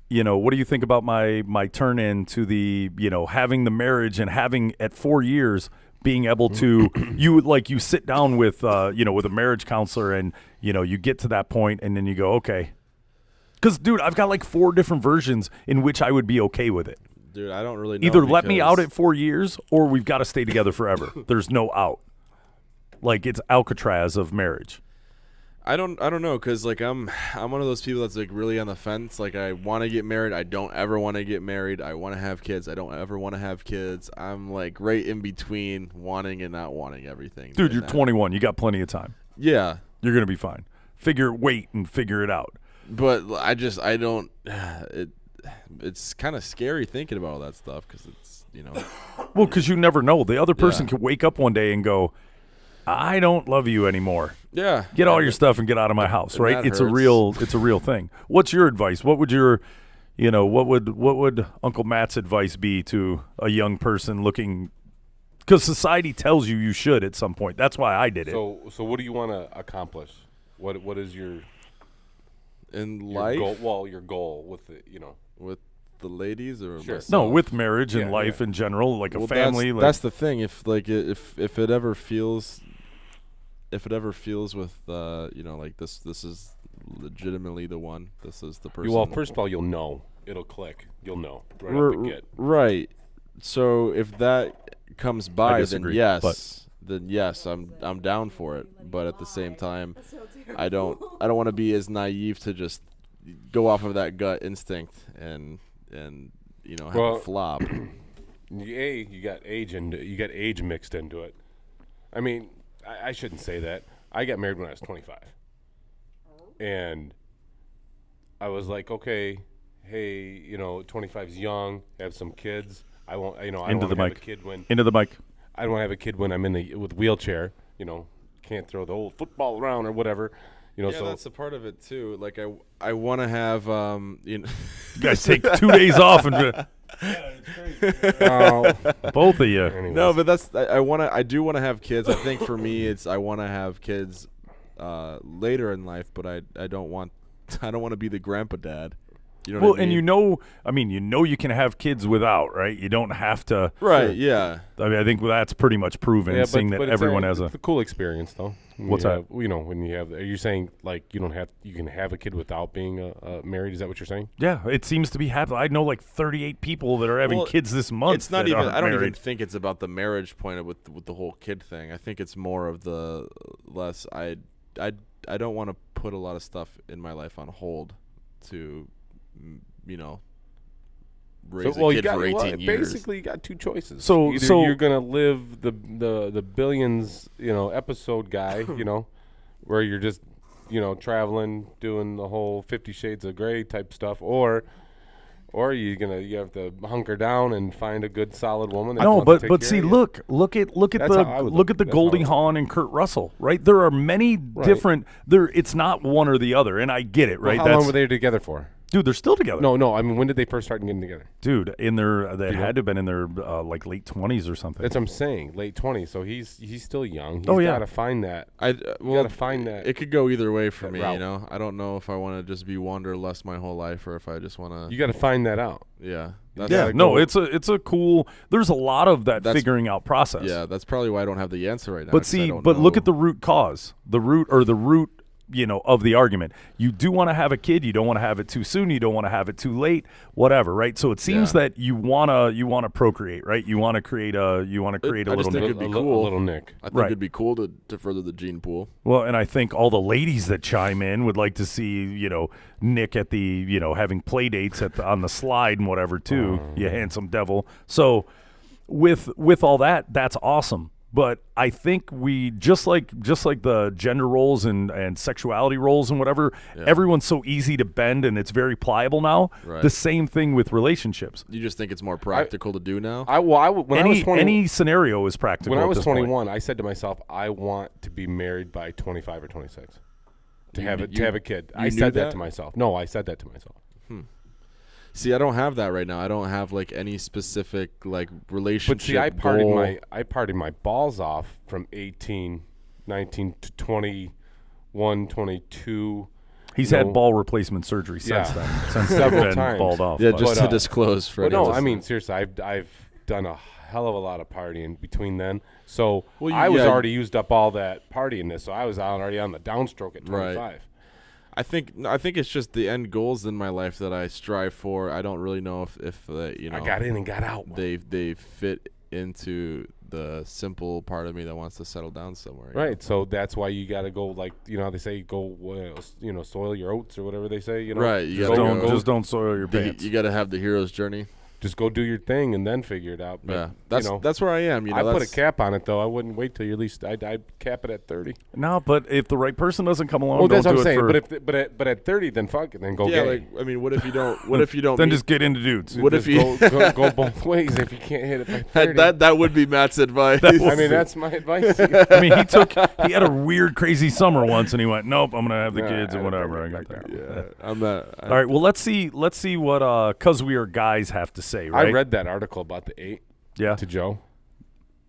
What do you think about my turn into the having the marriage and having at 4 years being able to you sit down with with a marriage counselor and you get to that point and then you go, okay. Because, dude, I've got like 4 different versions in which I would be okay with it. Dude, I don't really know. Either let me out because- at 4 years or we've got to stay together forever. There's no out. Like, it's Alcatraz of marriage. I don't know, because like I'm one of those people that's like really on the fence. Like I want to get married, I don't ever want to get married. I want to have kids, I don't ever want to have kids. I'm like right in between wanting and not wanting everything. Dude, right you're now. 21. You got plenty of time. Yeah, You're going to be fine. Wait and figure it out. but I don't. It's kind of scary thinking about all that stuff because it's Well, because you never know. The other person Yeah. could wake up one day and go, I don't love you anymore. Yeah. Get all your stuff and get out of my house, and right? that It's hurts. a real thing. What's your advice? What would your, what would Uncle Matt's advice be to a young person looking? Because society tells you should at some point. That's why I did it. So what do you want to accomplish? What is your life goal? Well, your goal with the with the ladies or Sure. myself? No, with marriage and Yeah, life in general, like a Well, family. That's the thing. If if it ever feels, with like this is legitimately the one. This is the person. Well, first of all, you'll know. It'll click. You'll know right off the get. Right. So if that comes by, disagree, then yes, I'm down for it. But at the same time, That's so terrible. I don't want to be as naive to just go off of that gut instinct and have Well, it flop. You got age mixed into it. I mean, I shouldn't say that. I got married when I was 25, and I was like, okay, hey, 25's young, have some kids. I won't, I don't Into want the to have a mic. kid when Into the mic. I don't want to have a kid when I'm with wheelchair. Can't throw the old football around or whatever. Yeah, So that's a part of it too. Like I want to have You guys take 2 days off and both of you. anyways. No, but I do want to have kids. I think for me, I want to have kids later in life, but I don't want to be the grandpa dad. You know Well, what I mean? and you can have kids without, right? You don't have to. Right? Yeah. I mean, I think that's pretty much proven. Seeing that it's everyone has it's a cool experience though. When What's you that? have- when you have, are you saying like you can have a kid without being married? Is that what you're saying? Yeah, it seems to be happening. I know like 38 people that are having Well, kids this month. It's not that even. aren't I don't even married. think it's about the marriage point with the whole kid thing. I think it's more of the less. I don't want to put a lot of stuff in my life on hold to, raise a kid for 18 years. Basically, you got two choices. So- either so- you're gonna live the billions episode guy, where you're just traveling, doing the whole 50 Shades of Grey type stuff, or you have to hunker down and find a good solid woman. That No, wants to but take see, care of you. look at That's how I would look at it. That's how I Goldie would Hawn and Kurt Russell, right? There are many different. It's not one or the other, and I get it, right? Well, how long were they together for? Dude, they're still together. No. I mean, when did they first start getting together? Dude, they you had to have been in their like late 20s or something. That's what I'm saying. Late 20s. So he's still young. He's Oh, yeah. got to find that. Well, gotta find that- It could go either way for that me. route. I don't know if I want to just be wanderlust my whole life, or if I just want to. You got to find that out. Yeah. Yeah, yeah, gotta no, go- it's a cool. There's a lot of that That's- figuring out process. Yeah, that's probably why I don't have the answer right now. But 'cause I see, don't but look know. at the root cause, the root of the argument. You do want to have a kid. You don't want to have it too soon. You don't want to have it too late. Whatever, right? So it seems Yeah. that you wanna procreate, right? You want to create a I just little. think it'd be a cool. little Nick. I think Right. it'd be cool to further the gene pool. Well, and I think all the ladies that chime in would like to see, Nick at the, having play dates on the slide and whatever too. You handsome devil. So with all that, that's awesome. But I think we just like the gender roles and sexuality roles and whatever, everyone's so easy to bend and it's very pliable now. Right. The same thing with relationships. You just think it's more practical to do now? When I was 20, Any scenario is practical. when I at was this point. 21, I said to myself, I want to be married by 25 or 26 to have a kid. I knew said that that? to myself. No, I said that to myself. See, I don't have that right now. I don't have like any specific like relationship But see, I goal. partied my balls off from 18, 19 to 21, 22. He's No. had ball replacement surgery since Yeah. then. Since Several they've been times. balled off. Yeah, but- just But, to disclose for But no, anyone I mean listening. seriously, I've done a hell of a lot of partying between then. So Well, I was yeah. already used up all that partyingness. So I was already on the downstroke at 25. Right. I think it's just the end goals in my life that I strive for. I don't really know if I got in and got out. they fit into the simple part of me that wants to settle down somewhere. you Right, so that's why you got to go, like, how they say, soil your oats or whatever they say, Right, you Just gotta don't go- Just don't soil your know? pants. You got to have the hero's journey. just go do your thing and then figure it out. But, Yeah, you know, that's where I am. You know, I put a that's- cap on it though. I wouldn't wait till you at least. I'd cap it at 30. No, but if the right person doesn't come along, Well, don't that's what do I'm it saying. for. But at 30, then fuck it. Then go yeah, gay. like I mean, what if you don't? What if you don't? then meet- just get into dudes. What if Just you? go both ways if you can't hit it by 30? that would be Matt's advice. I mean, that's my advice. I mean, he had a weird, crazy summer once, and he went, "Nope, I'm gonna have the Nah, kids I and don't whatever." I think got like that. yeah, I'm not. All right, well, let's see what "Cause We Are Guys" have to say. Right? I read that article about the 8 Yeah, to Joe.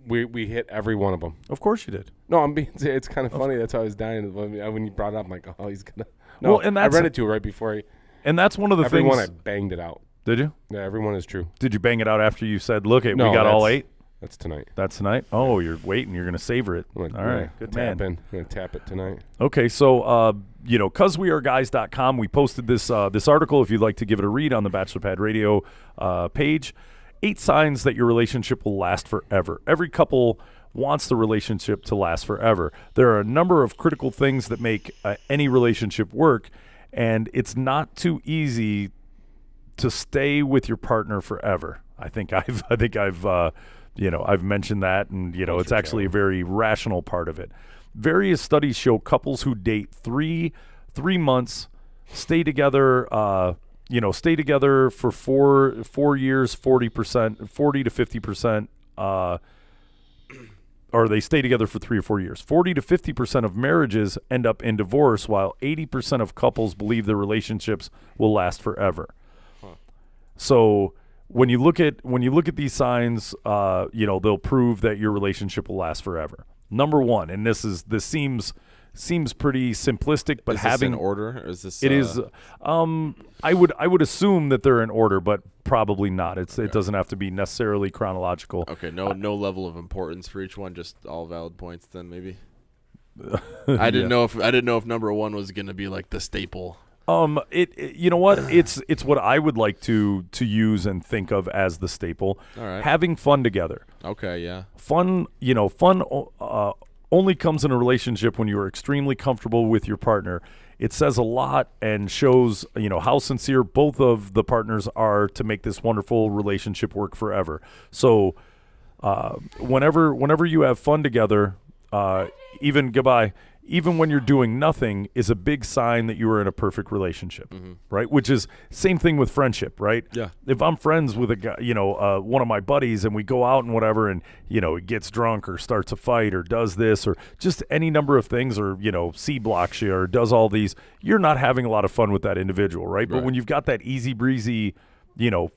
We hit every one of them. of course you did. No, I'm being. It's kind of funny. That's how I was dying when you brought it up. I'm like, oh, he's gonna. No, Well, and I that's- read it to her right before. And that's one of the Every things. one I banged it out. Did you? Yeah, every one is true. Did you bang it out after you said, "Look, we No, got all that's- 8"? That's tonight. That's tonight. Oh, you're waiting. You're gonna savor it. I'm All gonna, right, yeah, good tap man. in. I'm gonna tap it tonight. Okay, so causeweareguys.com, we posted this this article if you'd like to give it a read on the Bachelor Pad Radio page. 8 signs that your relationship will last forever. Every couple wants the relationship to last forever. There are a number of critical things that make any relationship work, and it's not too easy to stay with your partner forever. I think I've mentioned that, and it's actually a very rational part of it. Various studies show couples who date three months stay together. Stay together for 4 years, 40 to 50%. Or they stay together for 3 or 4 years. 40 to 50% of marriages end up in divorce, while 80% of couples believe their relationships will last forever. So when you look at these signs, they'll prove that your relationship will last forever. Number 1, and this seems pretty simplistic, but is this having in order? Or is this? it is. I would assume that they're in order, but probably not. It doesn't have to be necessarily chronological. Okay, no level of importance for each one, just all valid points. Then maybe. I didn't know if number 1 was gonna be like the staple. You know what? It's what I would like to use and think of as the staple. All right. Having fun together. Okay, yeah. Fun only comes in a relationship when you are extremely comfortable with your partner. It says a lot and shows, how sincere both of the partners are to make this wonderful relationship work forever. So, whenever you have fun together, even when you're doing nothing, is a big sign that you are in a perfect relationship, right? Which is same thing with friendship, right? Yeah. If I'm friends with a guy, one of my buddies, and we go out and whatever, and he gets drunk or starts a fight or does this or just any number of things, or C blocks you or does all these, you're not having a lot of fun with that individual, right? But Right. when you've got that easy breezy,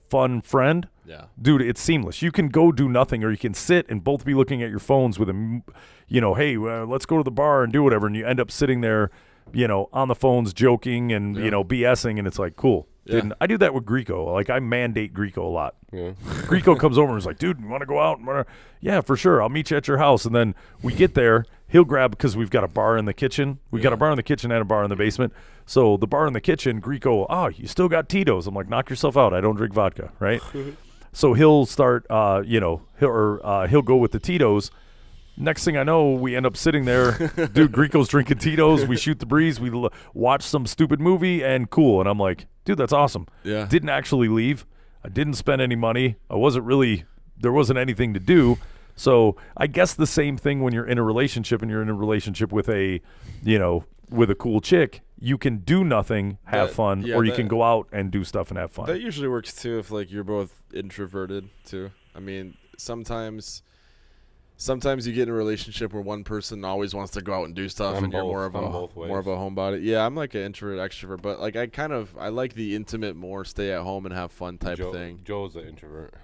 fun friend, Yeah. dude, it's seamless. You can go do nothing, or you can sit and both be looking at your phones with a, hey, let's go to the bar and do whatever. And you end up sitting there, on the phones joking and, BSing. And it's like, cool. Yeah. I do that with Greco. Like, I mandate Greco a lot. Yeah. Greco comes over and is like, dude, you want to go out? Yeah, for sure. I'll meet you at your house. And then we get there. He'll grab, because we've got a bar in the kitchen. We've got a bar in the kitchen and a bar in the basement. So the bar in the kitchen, Greco, you still got Tito's. I'm like, knock yourself out. I don't drink vodka, right? So he'll start, he'll go with the Tito's. Next thing I know, we end up sitting there. Dude, Greco's drinking Tito's. We shoot the breeze. We watch some stupid movie, and cool. And I'm like, dude, that's awesome. Yeah. Didn't actually leave. I didn't spend any money. There wasn't anything to do. So I guess the same thing when you're in a relationship and you're in a relationship with a cool chick. You can do nothing, have fun, or you can go out and do stuff and have fun. That usually works too if like you're both introverted too. I mean, sometimes you get in a relationship where one person always wants to go out and do stuff, I'm and you're both. I'm more both ways. of a homebody. Yeah, I'm like an introvert extrovert, but like I like the intimate, more stay at home and have fun type thing. Joe's an introvert.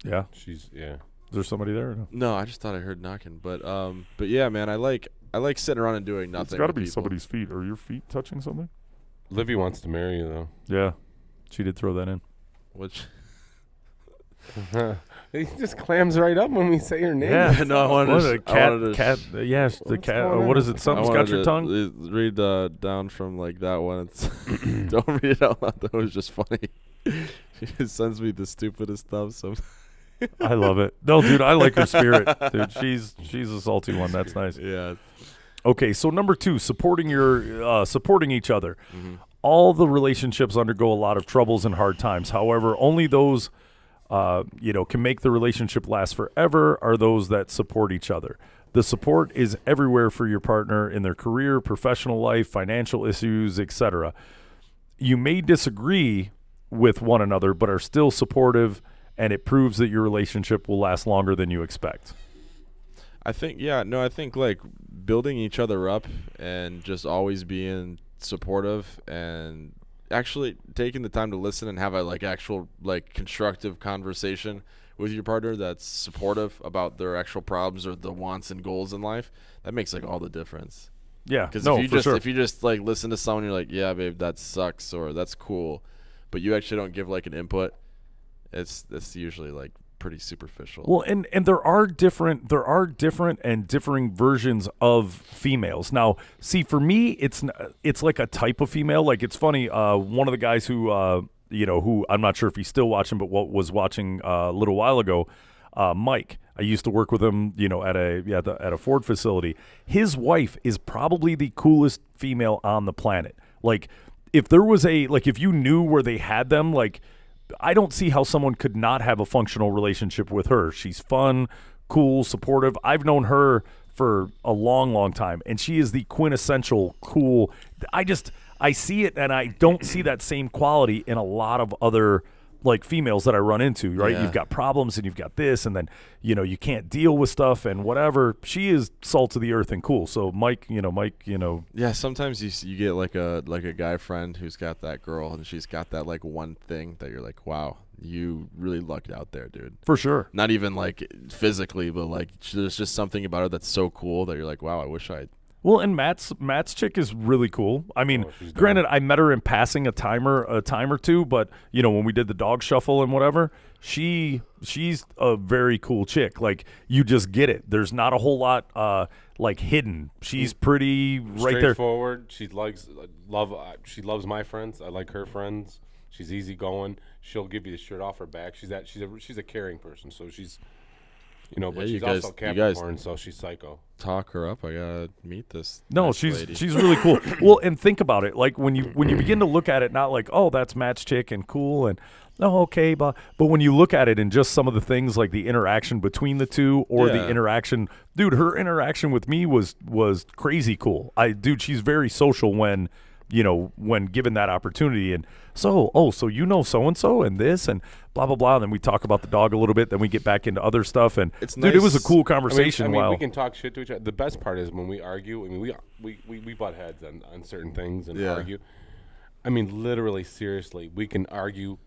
Yeah. She's Is there somebody there? Or no? No, I just thought I heard knocking, but yeah, man, I like sitting around and doing nothing. It's got to with be people. somebody's feet. Are your feet touching something? Livy wants to marry you though. Yeah. She did throw that in. Which He just clams right up when we say her name. Yeah. no, I wanted What to. a cat. Yeah, the What's cat. going What on? is it? I Something's wanted got your to tongue? Read down from like that one. It's don't read it out loud. That was just funny. She just sends me the stupidest stuff. So I love it. No, dude, I like her spirit. Dude, she's a salty one. That's nice. yeah. Okay, so number 2, supporting each other. Mm-hmm. All the relationships undergo a lot of troubles and hard times. However, only those can make the relationship last forever are those that support each other. The support is everywhere for your partner in their career, professional life, financial issues, etc. You may disagree with one another, but are still supportive, and it proves that your relationship will last longer than you expect. I think like building each other up and just always being supportive and actually taking the time to listen and have a actual constructive conversation with your partner that's supportive about their actual problems or the wants and goals in life, that makes all the difference. Yeah, Because no, if you just listen to someone, you're like, yeah, babe, that sucks, or that's cool, but you actually don't give an input, that's usually pretty superficial. Well, and there are different and differing versions of females. Now, see, for me, it's like a type of female. It's funny. One of the guys who who I'm not sure if he's still watching, but what was watching a little while ago, Mike. I used to work with him, at a Ford facility. His wife is probably the coolest female on the planet. If there was if you knew where they had them, I don't see how someone could not have a functional relationship with her. She's fun, cool, supportive. I've known her for a long, long time, and she is the quintessential cool. I see it, and I don't see that same quality in a lot of other females that I run into, right? Yeah. You've got problems and you've got this, and then, you can't deal with stuff and whatever. She is salt of the earth and cool. So Mike. Yeah, sometimes you get a guy friend who's got that girl and she's got that one thing that you're like, wow, you really lucked out there, dude. For sure. Not even physically, but there's just something about her that's so cool that you're like, wow, I wish I. Well, and Matt's chick is really cool. I mean, she's granted, I met her in passing a time or two, but when we did the dog shuffle and whatever, she's a very cool chick. You just get it. There's not a whole lot hidden. She's pretty right there. Straightforward. She loves my friends. I like her friends. She's easygoing. She'll give you the shirt off her back. She's a caring person. So she's. But she's also Capricorn, so she's psycho. Talk her up. I gotta meet this. No, nice she's lady. she's really cool. Well, and think about it. When you begin to look at it, not oh, that's Matt's chick and cool and okay, but when you look at it and just some of the things the interaction between the two or the interaction, dude, her interaction with me was crazy cool. She's very social when given that opportunity. And so so-and-so and this and blah, blah, blah. And then we talk about the dog a little bit. Then we get back into other stuff. And It's dude, it was a nice. cool conversation. we can talk shit to each other. The best part is when we argue. I mean, we butt heads on certain things and argue. I mean, literally, seriously, we can argue.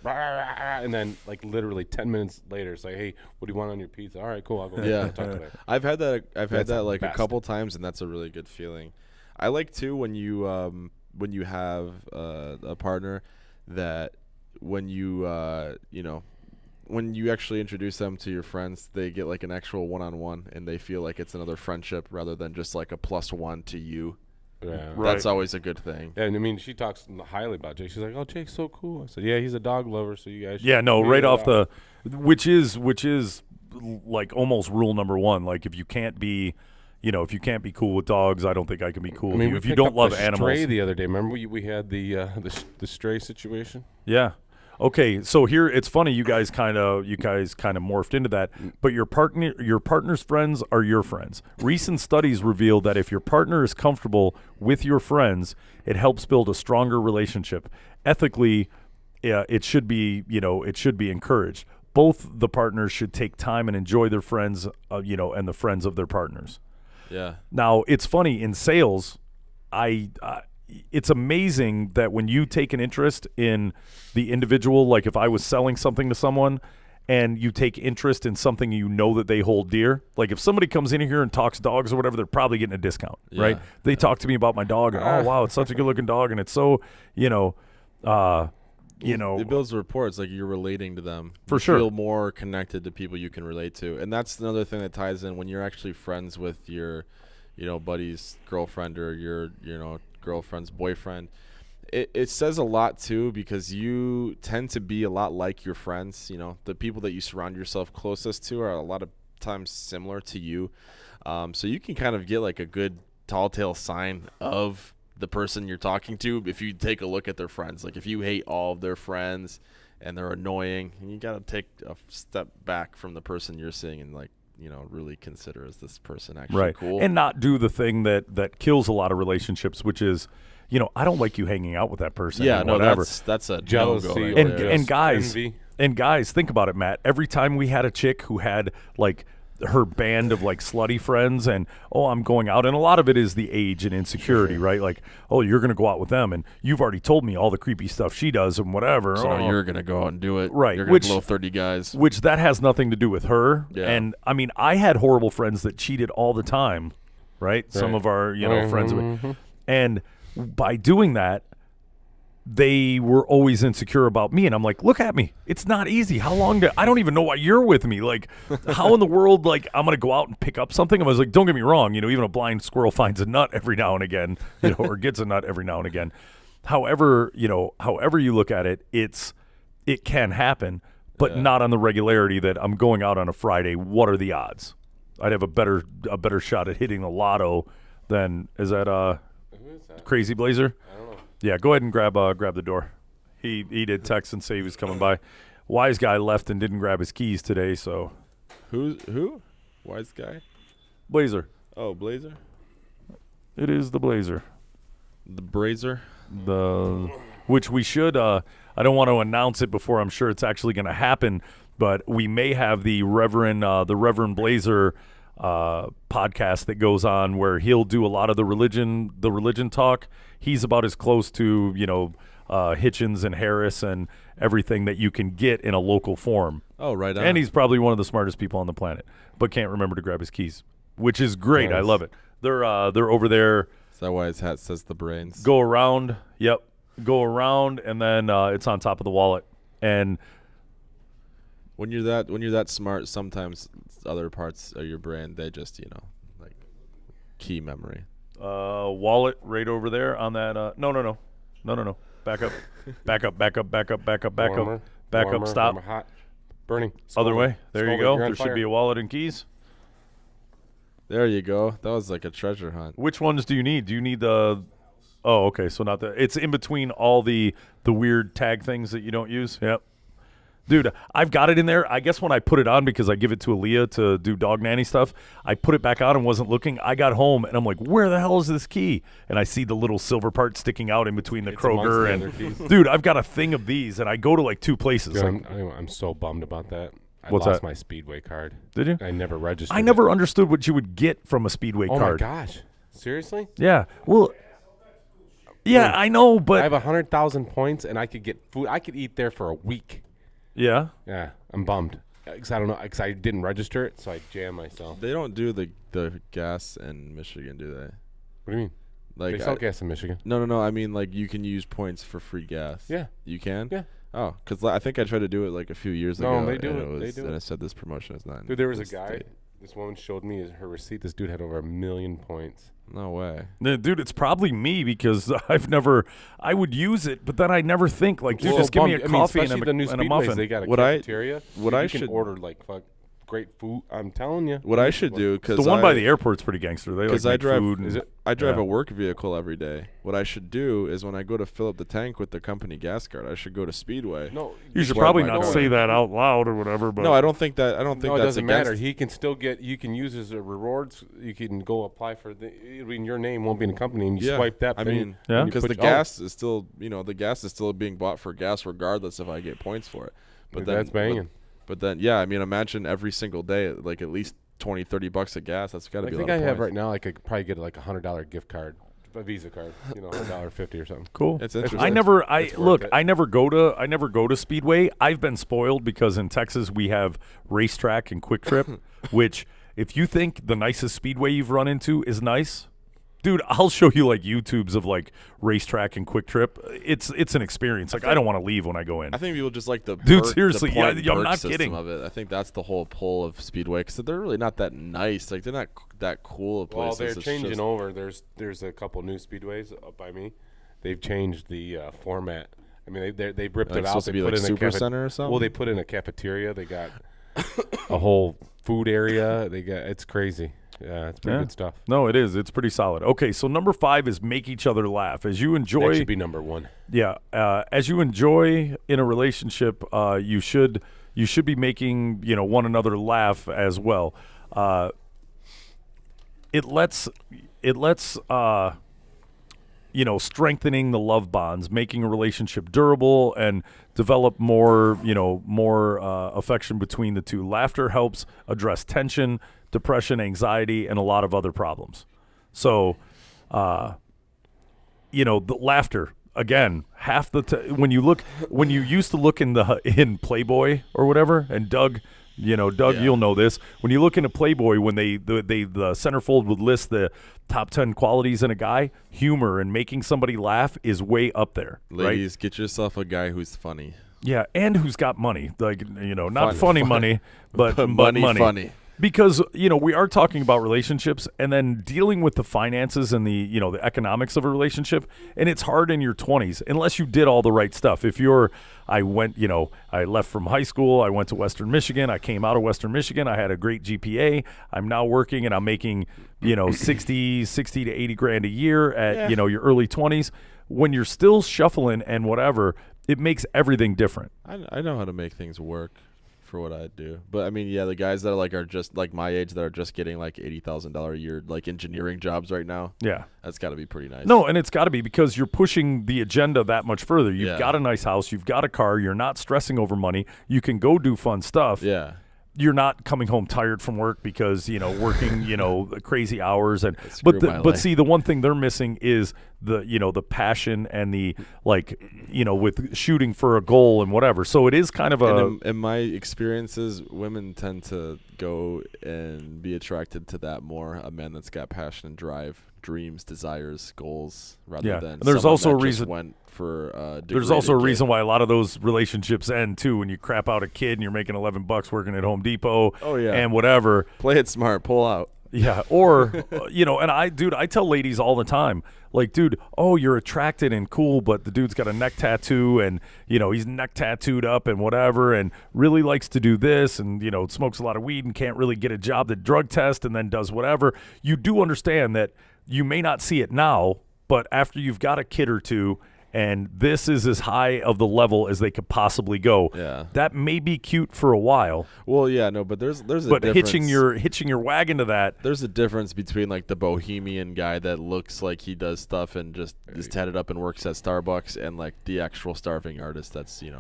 And then, literally 10 minutes later, say, "Hey, what do you want on your pizza?" All right, cool. I'll go. Talk to that. I've had that That's the a best. couple times, and that's a really good feeling. I like too when you have a partner that when you when you actually introduce them to your friends, they get an actual one-on-one, and they feel like it's another friendship rather than just a +1 to you. Yeah. Right. That's always a good thing. Yeah, and I mean, she talks highly about Jake. She's like, "Oh, Jake's so cool." I said, "Yeah, he's a dog lover, so you guys." Yeah, should no, figure right it off out." which is almost rule number one. If you can't be, if you can't be cool with dogs, I don't think I can be cool I mean, with you. we If you picked don't up love the animals. Stray the other day. Remember we had the stray situation. Yeah. Okay, so here it's funny you guys kind of morphed into that, but your partner's friends are your friends. Recent studies reveal that if your partner is comfortable with your friends, it helps build a stronger relationship. Ethically, it should be encouraged. Both the partners should take time and enjoy their friends, and the friends of their partners. Yeah. Now, it's funny in sales, it's amazing that when you take an interest in the individual, if I was selling something to someone and you take interest in something that they hold dear, if somebody comes in here and talks dogs or whatever, they're probably getting a discount, right? They talk to me about my dog and, oh, wow, it's such a good looking dog and it's so, it builds rapport. It's you're relating to them. For You sure. feel more connected to people you can relate to. And that's another thing that ties in when you're actually friends with your, buddy's girlfriend or your, girlfriend's boyfriend. It says a lot too, because you tend to be a lot like your friends. The people that you surround yourself closest to are a lot of times similar to you. So you can kind of get a good tall tale sign of the person you're talking to if you take a look at their friends. If you hate all of their friends and they're annoying, and you gotta take a step back from the person you're seeing and like, really consider, is this person actually Right. cool? And not do the thing that kills a lot of relationships, which is, I don't like you hanging out with that person. yeah, and no, whatever. that's a Jealousy no-go right or there. and just guys, envy. and guys, think about it, Matt. Every time we had a chick who had like her band of like slutty friends, and I'm going out, and a lot of it is the age and insecurity, right? Like, you're gonna go out with them, and you've already told me all the creepy stuff she does and whatever. So now you're gonna go out and do it, Right, You're gonna blow 30 guys. Which that has nothing to do with her. Yeah. And I mean, I had horrible friends that cheated all the time, right? Some Right. of our, friends. And by doing that, they were always insecure about me. And I'm like, look at me. It's not easy. How long I don't even know why you're with me. Like, how in the world, like, I'm going to go out and pick up something? I was like, don't get me wrong. Even a blind squirrel finds a nut every now and again, or gets a nut every now and again. However, however you look at it, it can happen, but not on the regularity that I'm going out on a Friday. What are the odds? I'd have a better shot at hitting the lotto than, is that Who is that? Crazy Blazer? I don't know. Yeah, go ahead and grab the door. He did text and say he was coming by. Wise guy left and didn't grab his keys today, so Who? Wise guy? Blazer. Oh, Blazer? It is the Blazer. The Brazer? Which we should I don't want to announce it before I'm sure it's actually going to happen, but we may have the Reverend Blazer podcast that goes on where he'll do a lot of the religion talk. He's about as close to Hitchens and Harris and everything that you can get in a local form. Oh, right on. And he's probably one of the smartest people on the planet, but can't remember to grab his keys, which is great. I Nice. love it. They're over there. Is that why his hat says the brains? Go around. Yep. Go around, and then it's on top of the wallet. And When you're that smart, sometimes other parts of your brain, they just, like key memory. wallet right over there on that. No. Back up. Warmer, Stop. warmer, hot, burning. Other Scalding, way. There you scalding. go. You're on There should fire. be a wallet and keys. There you go. That was like a treasure hunt. Which ones do you need? Do you need the? Oh, okay. So not the. It's in between all the weird tag things that you don't use. Yep. Dude, I've got it in there. I guess when I put it on, because I give it to Aaliyah to do dog nanny stuff, I put it back on and wasn't looking. I got home and I'm like, where the hell is this key? And I see the little silver part sticking out in between the It's amongst Kroger. the And other keys. dude, I've got a thing of these, and I go to like two places. Dude, Like, I'm so bummed about that. I What's lost that? my Speedway card. did you? I never registered. I never understood what you would get from a Speedway Oh card. my gosh! Seriously? Yeah. Well, yeah, I know, I but have 100,000 points, and I could get food. I could eat there for a week. yeah. Yeah, I'm bummed. Cause I don't know. Cause I didn't register it, so I jammed myself. They don't do the gas in Michigan, do they? What do you mean? Like They sell gas in Michigan. No. I mean, like you can use points for free gas. Yeah. You can. Yeah. Oh, because I think I tried to do it like a few years No, ago. they do and it. They was- do and it. I said this promotion is not. in Dude, there was a this guy. state. This woman showed me her receipt. This dude had over 1 million points. No way. Dude, it's probably me because I would use it, but then I never think like, dude, Well, just give me a bummed. I mean, coffee and especially the new a Speedways, muffin. They got a What I- cafeteria. what Dude, I you can should- order like great food. I'm telling you. What I should do, because The one by the airport's pretty gangster. They like Because I make drive, food. And, I drive yeah. a work vehicle every day. What I should do is when I go to fill up the tank with the company gas card, I should go to Speedway. No, You should Swipe probably my not card. say that out loud or whatever. But No, I don't think that. I don't think No, it that's doesn't against. matter. He can still get. You can use his rewards. You can go apply for the. It'll be in your name. Won't be in the company, and you Yeah, swipe that. I then mean, Yeah. you because put- the gas is still, the gas is still being bought for gas, regardless if I get points for it. But Dude, then, that's banging. But then, yeah, I mean, imagine every single day, like at least $20-$30 of gas. That's got to I be. think a lot I of have points. right now. I could probably get like $100 gift card, a Visa card. $1.50 or something. cool. It's interesting. I never. I It's worth look. it. I never go to Speedway. I've been spoiled because in Texas we have Racetrack and Quick Trip, which if you think the nicest Speedway you've run into is nice, dude, I'll show you like YouTubes of like Racetrack and Quick Trip. It's an experience. Like I don't want to leave when I go in. I think people just like the Dude, perk- seriously, the yeah, point yeah, I'm perk not system kidding. of it. I think that's the whole pull of Speedway because they're really not that nice. Like they're not that cool of Well, places. they're It's changing just- over. There's a couple new speedways up by me. They've changed the format. I mean, they ripped Like it out. supposed to They be put like in a Super Center or something? Well, they put in a cafeteria. They got a whole food area. It's crazy. Yeah, it's pretty Yeah. good stuff. No, it is. It's pretty solid. Okay, so number 5 is make each other laugh. As you That enjoy, should be number 1. yeah, as you enjoy in a relationship, you should be making one another laugh as well. It lets strengthening the love bonds, making a relationship durable, and develop more affection between the two. Laughter helps address tension, depression, anxiety, and a lot of other problems. So, the laughter again, half the when you used to look in Playboy or whatever, and Doug. Doug, Yeah. you'll know this. When you look into Playboy, when the centerfold would list the top 10 qualities in a guy, humor and making somebody laugh is way up there. Right? Ladies, get yourself a guy who's funny. Yeah, and who's got money. Like, not Fun- funny fun- money, but money, money. funny. Because, we are talking about relationships and then dealing with the finances and the economics of a relationship. And it's hard in your 20s unless you did all the right stuff. If I left from high school, I went to Western Michigan, I came out of Western Michigan, I had a great GPA, I'm now working and I'm making, 60 to 80 grand a year at, your early 20s. When you're still shuffling and whatever, it makes everything different. I know how to make things work for what I do. But I mean, yeah, the guys that are just like my age that are just getting like $80,000 a year like engineering jobs right now. Yeah. That's got to be pretty nice. No, and it's got to be because you're pushing the agenda that much further. You've Yeah. got a nice house, you've got a car, you're not stressing over money. You can go do fun stuff. Yeah. You're not coming home tired from work because working crazy hours and screwed my but life. see, the one thing they're missing is the passion and the with shooting for a goal and whatever. So it is kind of a And in my experiences, women tend to go and be attracted to that more. A man that's got passion and drive, dreams, desires, goals, rather Yeah. than And there's someone also that a just reason- went for a degree there's also to a get- reason why a lot of those relationships end too when you crap out a kid and you're making $11 working at Home Depot Oh, yeah. and whatever. Play it smart, pull out. Yeah, or and I tell ladies all the time, like, dude, oh, you're attracted and cool, but the dude's got a neck tattoo and he's neck tattooed up and whatever, and really likes to do this, and smokes a lot of weed and can't really get a job that drug test, and then does whatever. You do understand that you may not see it now, but after you've got a kid or two, and this is as high of the level as they could possibly go. Yeah. That may be cute for a while, Well, yeah, no, but there's a but difference. hitching your wagon to that. There's a difference between like the bohemian guy that looks like he does stuff and just is tatted up and works at Starbucks, and like the actual starving artist that's Do you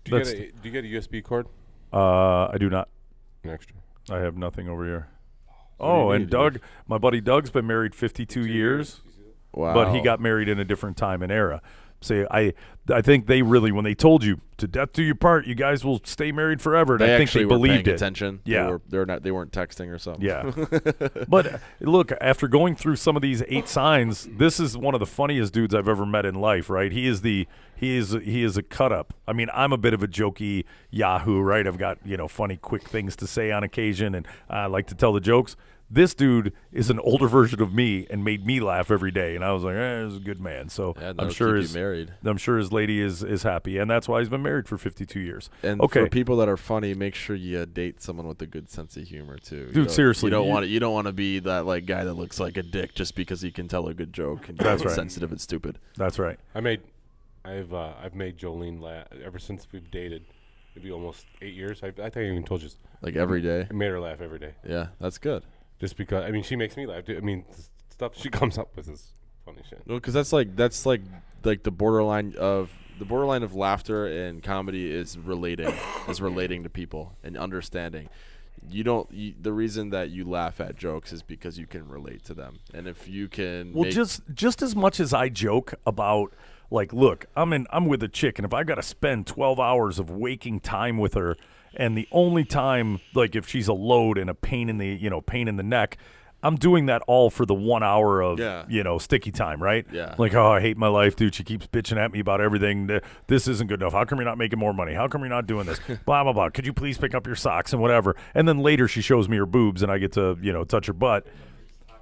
That's- get a USB cord? I do not. An extra. I have nothing over here. What do you Oh, and need, Doug, my buddy Doug's been married 52 years, wow. but he got married in a different time and era. So I think they really, when they told you to death do you part, you guys will stay married forever. And They I think actually they were believed paying it. attention. Yeah. They weren't texting or something. Yeah. But look, after going through some of these 8 signs, this is one of the funniest dudes I've ever met in life, right? He is a cut up. I mean, I'm a bit of a jokey Yahoo, right? I've got, funny quick things to say on occasion, and I like to tell the jokes. This dude is an older version of me and made me laugh every day, and I was like, he's a good man. So Yeah, I'm that'll sure keep you married. I'm sure his lady is happy, and that's why he's been married for 52 years. And Okay. for people that are funny, make sure you date someone with a good sense of humor too. Dude, seriously, you don't you- want you don't want to be that like guy that looks like a dick just because he can tell a good joke and That's you're right. sensitive and stupid. That's right. I've made Jolene laugh ever since we've dated. Maybe almost 8 years. I think I even told you. Like every day. I made her laugh every day. Yeah, that's good. Just because, I mean, she makes me laugh. I mean, stuff she comes up with is funny shit. Well, because that's like the borderline of laughter and comedy is relating to people and understanding. The reason that you laugh at jokes is because you can relate to them, and if you can, Well, just as much as I joke about, like, look, I'm with a chick, and if I got to spend 12 hours of waking time with her, and the only time, like, if she's a load and a pain in the neck, I'm doing that all for the 1 hour of, Yeah. sticky time, right? Yeah. Like, oh, I hate my life, dude. She keeps bitching at me about everything. This isn't good enough. How come you're not making more money? How come you're not doing this? Blah, blah, blah. Could you please pick up your socks and whatever? And then later she shows me her boobs and I get to, touch her butt.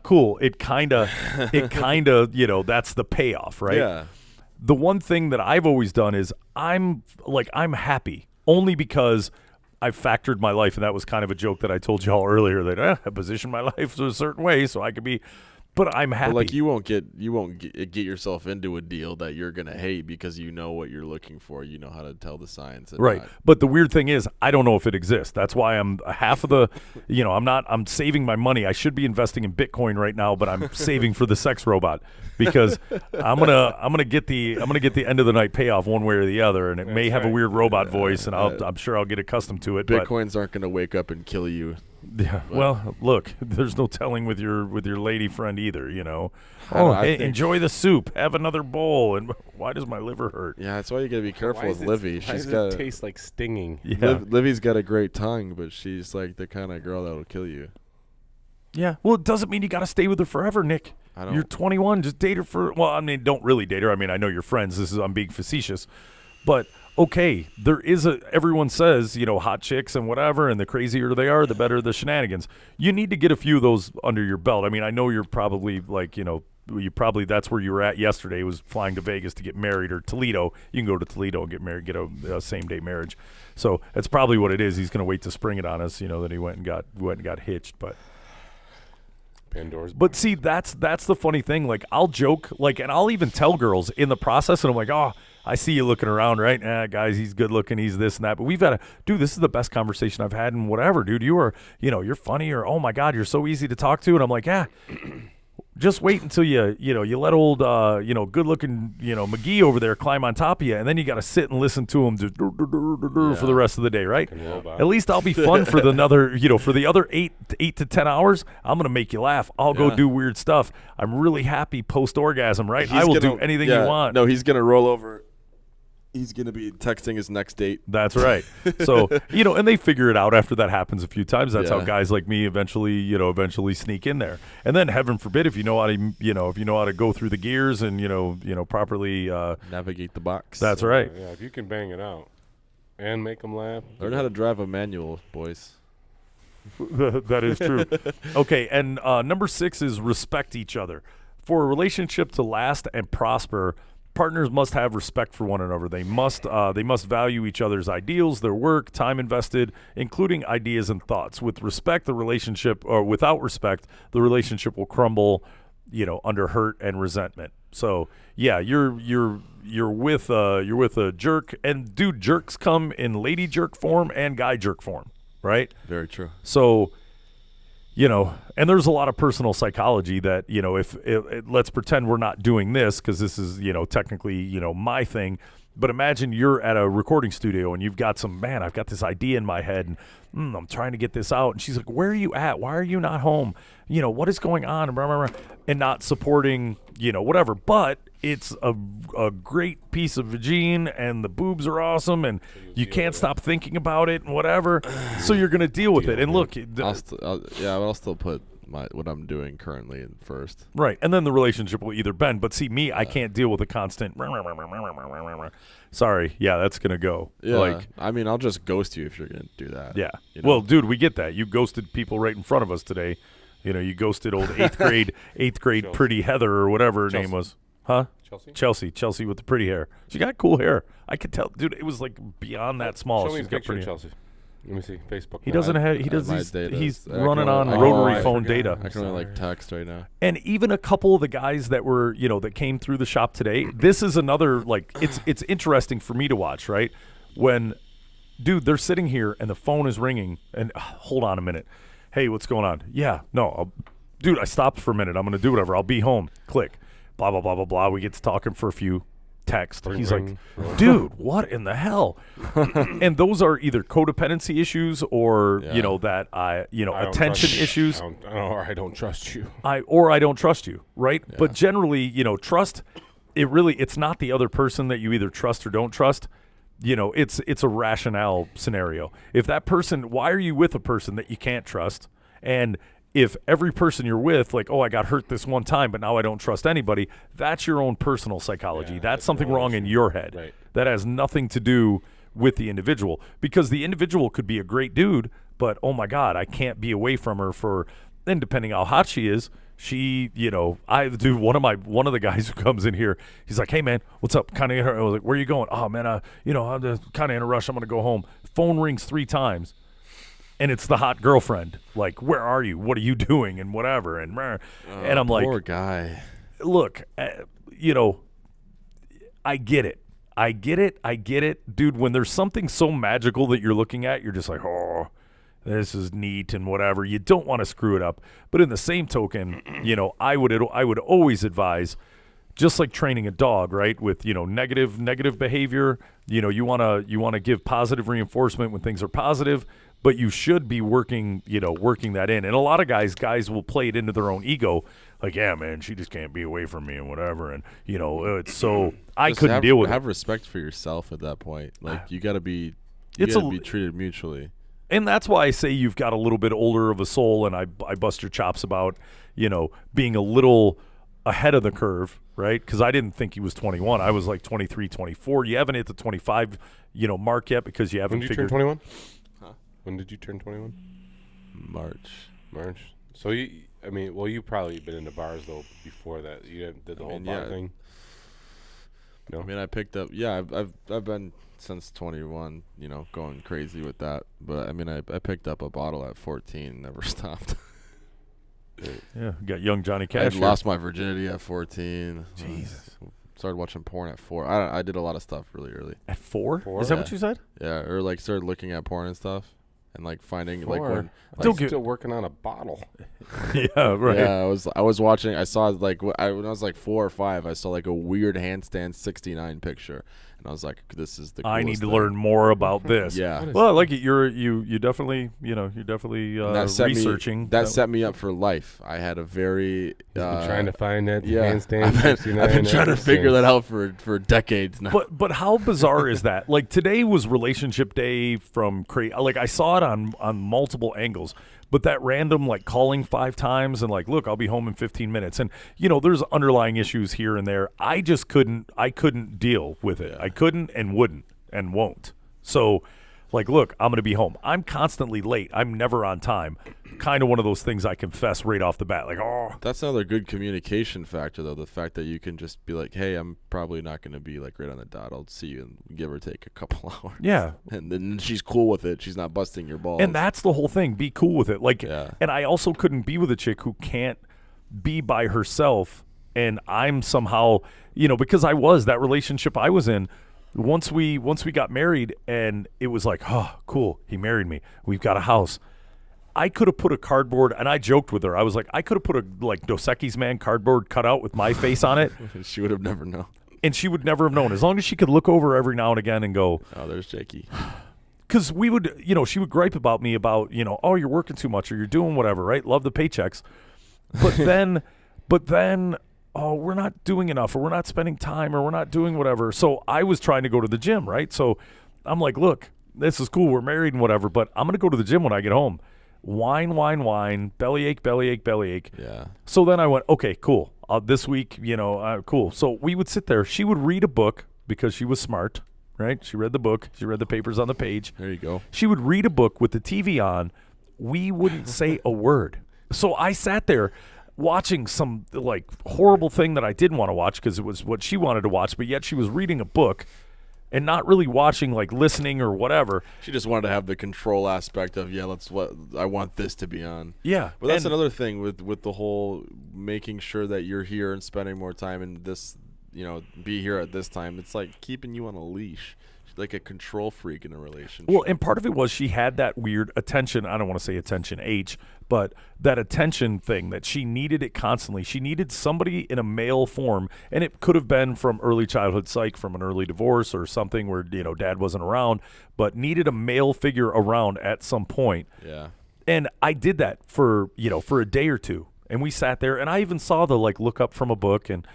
Cool. It kind of, that's the payoff, right? Yeah. The one thing that I've always done is I'm happy only because I've factored my life, and that was kind of a joke that I told y'all earlier that I position my life a certain way so I could be. But I'm happy. But like you won't get yourself into a deal that you're gonna hate because you know what you're looking for. You know how to tell the signs. And Right. not- But the weird thing is, I don't know if it exists. That's why I'm half of the, I'm saving my money. I should be investing in Bitcoin right now, but I'm saving for the sex robot because I'm gonna get the end of the night payoff one way or the other, and it may have a right. weird robot voice, and I'm sure I'll get accustomed to it. Bitcoins aren't gonna wake up and kill you. But yeah, well, look, there's no telling with your lady friend either. I Hey, think- enjoy the soup, have another bowl, and why does my liver hurt? Yeah, that's why you gotta be careful Why with is it- Livy. Why She's does it got taste like stinging? Yeah. Livy's got a great tongue, but she's like the kind of girl that'll kill you. Yeah. Well, it doesn't mean you got to stay with her forever, Nick. I don't- You're 21. Just date her for. Well, I mean, don't really date her. I mean, I know you're friends. I'm being facetious, but okay, there is a. Everyone says hot chicks and whatever, and the crazier they are, the better the shenanigans. You need to get a few of those under your belt. I mean, I know you're probably that's where you were at yesterday. Was flying to Vegas to get married, or Toledo. You can go to Toledo and get married, get a same day marriage. So that's probably what it is. He's going to wait to spring it on us. That he went and got hitched, but. Pandora's. But see, that's the funny thing. Like, I'll joke, and I'll even tell girls in the process, and I'm like, oh, I see you looking around, right? Guys, he's good looking, he's this and that. But we've had dude, this is the best conversation I've had in whatever, dude. You are, you're funny, or oh my God, you're so easy to talk to. And I'm like, just wait until you let old, good looking, McGee over there climb on top of you, and then you got to sit and listen to him for the rest of the day, right? Robot. At least I'll be fun for the for the other 8 to 10 hours. I'm gonna make you laugh. I'll go Yeah. do weird stuff. I'm really happy post orgasm, right? I He's will gonna- do anything yeah, you want. No, he's gonna roll over. He's gonna be texting his next date. That's right. So, and they figure it out after that happens a few times. That's how Yeah. guys like me eventually sneak in there. And then heaven forbid if you know how to go through the gears and properly Navigate the box. that's right. Yeah, if you can bang it out and make them laugh. Learn how to drive a manual, boys. That is true. Okay, and number 6 is respect each other. For a relationship to last and prosper, partners must have respect for one another. They must value each other's ideals, their work, time invested, including ideas and thoughts. With respect, the relationship, or without respect, the relationship will crumble, under hurt and resentment. So yeah, you're with a jerk, and dude, jerks come in lady jerk form and guy jerk form, right? Very true. So, and there's a lot of personal psychology that, if let's pretend we're not doing this because this is, technically, my thing. But imagine you're at a recording studio and you've got I've got this idea in my head and I'm trying to get this out. And she's like, where are you at? Why are you not home? What is going on? And not supporting, whatever. But it's a great piece of vagine and the boobs are awesome and you can't stop thinking about it and whatever. So you're going to deal with it. And look, I'll still put what I'm doing currently in first. right. And then the relationship will either bend. But see, me, I can't deal with a constant. Sorry. Yeah, that's going to go. Yeah, I mean, I'll just ghost you if you're gonna do that. Yeah. you know? Well, dude, we get that. You ghosted people right in front of us today. You ghosted old eighth grade Chelsea. pretty Heather or whatever her name Chelsea. was. Huh? Chelsea. Chelsea with the pretty hair. She got cool hair. I could tell, dude. It was like beyond that small. Show me She's a got picture of pretty. Chelsea. Let me see. Facebook. He now. doesn't have. He I does. might He's, date he's us. I running can on only- rotary I phone forgot. data. I can only text right now. And even a couple of the guys that were, that came through the shop today, this is another, it's interesting for me to watch, right? When, dude, they're sitting here and the phone is ringing and hold on a minute. Hey, what's going on? Yeah, no, dude, I stopped for a minute. I'm going to do whatever. I'll be home. Click. Blah, blah, blah, blah, blah. We get to talking for a few. Text. Ring, He's ring. like, dude, what in the hell? And those are either codependency issues or, Yeah. that I don't attention trust you. issues. I don't trust you. I don't trust you, right? But generally, trust, it's not the other person that you either trust or don't trust. It's a rationale scenario. If that person, why are you with a person that you can't trust? And if every person you're with, like, oh, I got hurt this one time, but now I don't trust anybody, that's your own personal psychology. Yeah, that's that's something your own wrong in issue. your head. Right. That has nothing to do with the individual, because the individual could be a great dude, but oh my God, I can't be away from her and depending how hot she is, She, one of the guys who comes in here, he's like, hey man, what's up? Kind of, I was like, where are you going? Oh man, I'm kind of in a rush. I'm going to go home. Phone rings 3 times. And it's the hot girlfriend. Like, where are you? What are you doing? And whatever. And I'm like, poor guy. look, I get it. Dude, when there's something so magical that you're looking at, you're just like, oh, this is neat and whatever. You don't want to screw it up. But in the same token, I would always advise, just like training a dog, right? With, negative behavior, you want to give positive reinforcement when things are positive, but you should be working that in. And a lot of guys will play it into their own ego. Like, yeah, man, she just can't be away from me and whatever. And, it's so I Just couldn't deal with it. Have respect for yourself at that point. Like, you got to be treated mutually. And that's why I say you've got a little bit older of a soul, and I bust your chops about, being a little ahead of the curve, right? Because I didn't think he was 21. I was like 23, 24. You haven't hit the 25, mark yet because you haven't When did you figured. turn 21? Huh? When did you turn 21? March. So you probably been into bars though before that. You did the whole bar thing. No. I mean, I picked up. Yeah, I've been since 21. Going crazy with that. But I mean, I picked up a bottle at 14. Never stopped. Yeah, you got young Johnny I Cash. here. lost my virginity at 14. Jesus. Started watching porn at 4. I did a lot of stuff really early. At 4? Four? Is that Yeah. what you said? Yeah, or like started looking at porn and stuff, and like finding like Four. when. I'm get- still working on a bottle. Yeah, right. Yeah, I was watching. I saw like when I was like 4 or 5. I saw like a weird handstand 69 picture, and I was like, "This is the." I need coolest to thing. learn more about this. Yeah. What is- Well, I like it. You definitely, you're definitely And that set researching. Me, that set me up for life. I had a very. He's been trying to find that Yeah, handstand. I've 69 been trying to ever figure since. that out for decades now. But how bizarre is that? Like today was relationship day from like I saw it on multiple angles. But that random like calling 5 times and like, look, I'll be home in 15 minutes. And there's underlying issues here and there. I couldn't deal with it. Yeah. I couldn't and wouldn't and won't. So like, look, I'm going to be home. I'm constantly late. I'm never on time. Kind of one of those things I confess right off the bat. Like, oh, That's another good communication factor, though. The fact that you can just be like, "Hey, I'm probably not going to be like right on the dot. I'll see you in give or take a couple hours." yeah. And then she's cool with it. She's not busting your balls. And that's the whole thing. Be cool with it. Like, Yeah. and I also couldn't be with a chick who can't be by herself. And I'm somehow, because I was that relationship I was in. Once we got married, and it was like, oh, cool. He married me. We've got a house. I could have put a cardboard, and I joked with her. I was like, I could have put a like Dos Equis Man cardboard cutout with my face on it, she would have never known. and she would never have known. As long as she could look over every now and again and go, Oh, there's Jakey. because we would, she would gripe about me about, oh, you're working too much or you're doing whatever, right? Love the paychecks. But then, oh, we're not doing enough or we're not spending time or we're not doing whatever. So I was trying to go to the gym, right? So I'm like, look, this is cool. We're married and whatever, but I'm going to go to the gym when I get home. Whine, bellyache. Yeah. So then I went, okay, cool. This week, cool. So we would sit there. She would read a book because she was smart, right? She read the book. She read the papers on the page. There you go. She would read a book with the TV on. We wouldn't say a word. So I sat there watching some like horrible thing that I didn't want to watch because it was what she wanted to watch, but yet she was reading a book and not really watching, like listening or whatever. She just wanted to have the control aspect of, I want this to be on. Yeah. But that's and- another thing with the whole making sure that you're here and spending more time in this, be here at this time. It's like keeping you on a leash. She's like a control freak in a relationship. Well, and part of it was she had that weird attention. I don't want to say attention H, but that attention thing that she needed it constantly. She needed somebody in a male form, and it could have been from early childhood psych, from an early divorce or something where, dad wasn't around, but needed a male figure around at some point. Yeah. And I did that for a day or two. And we sat there, and I even saw the like look up from a book and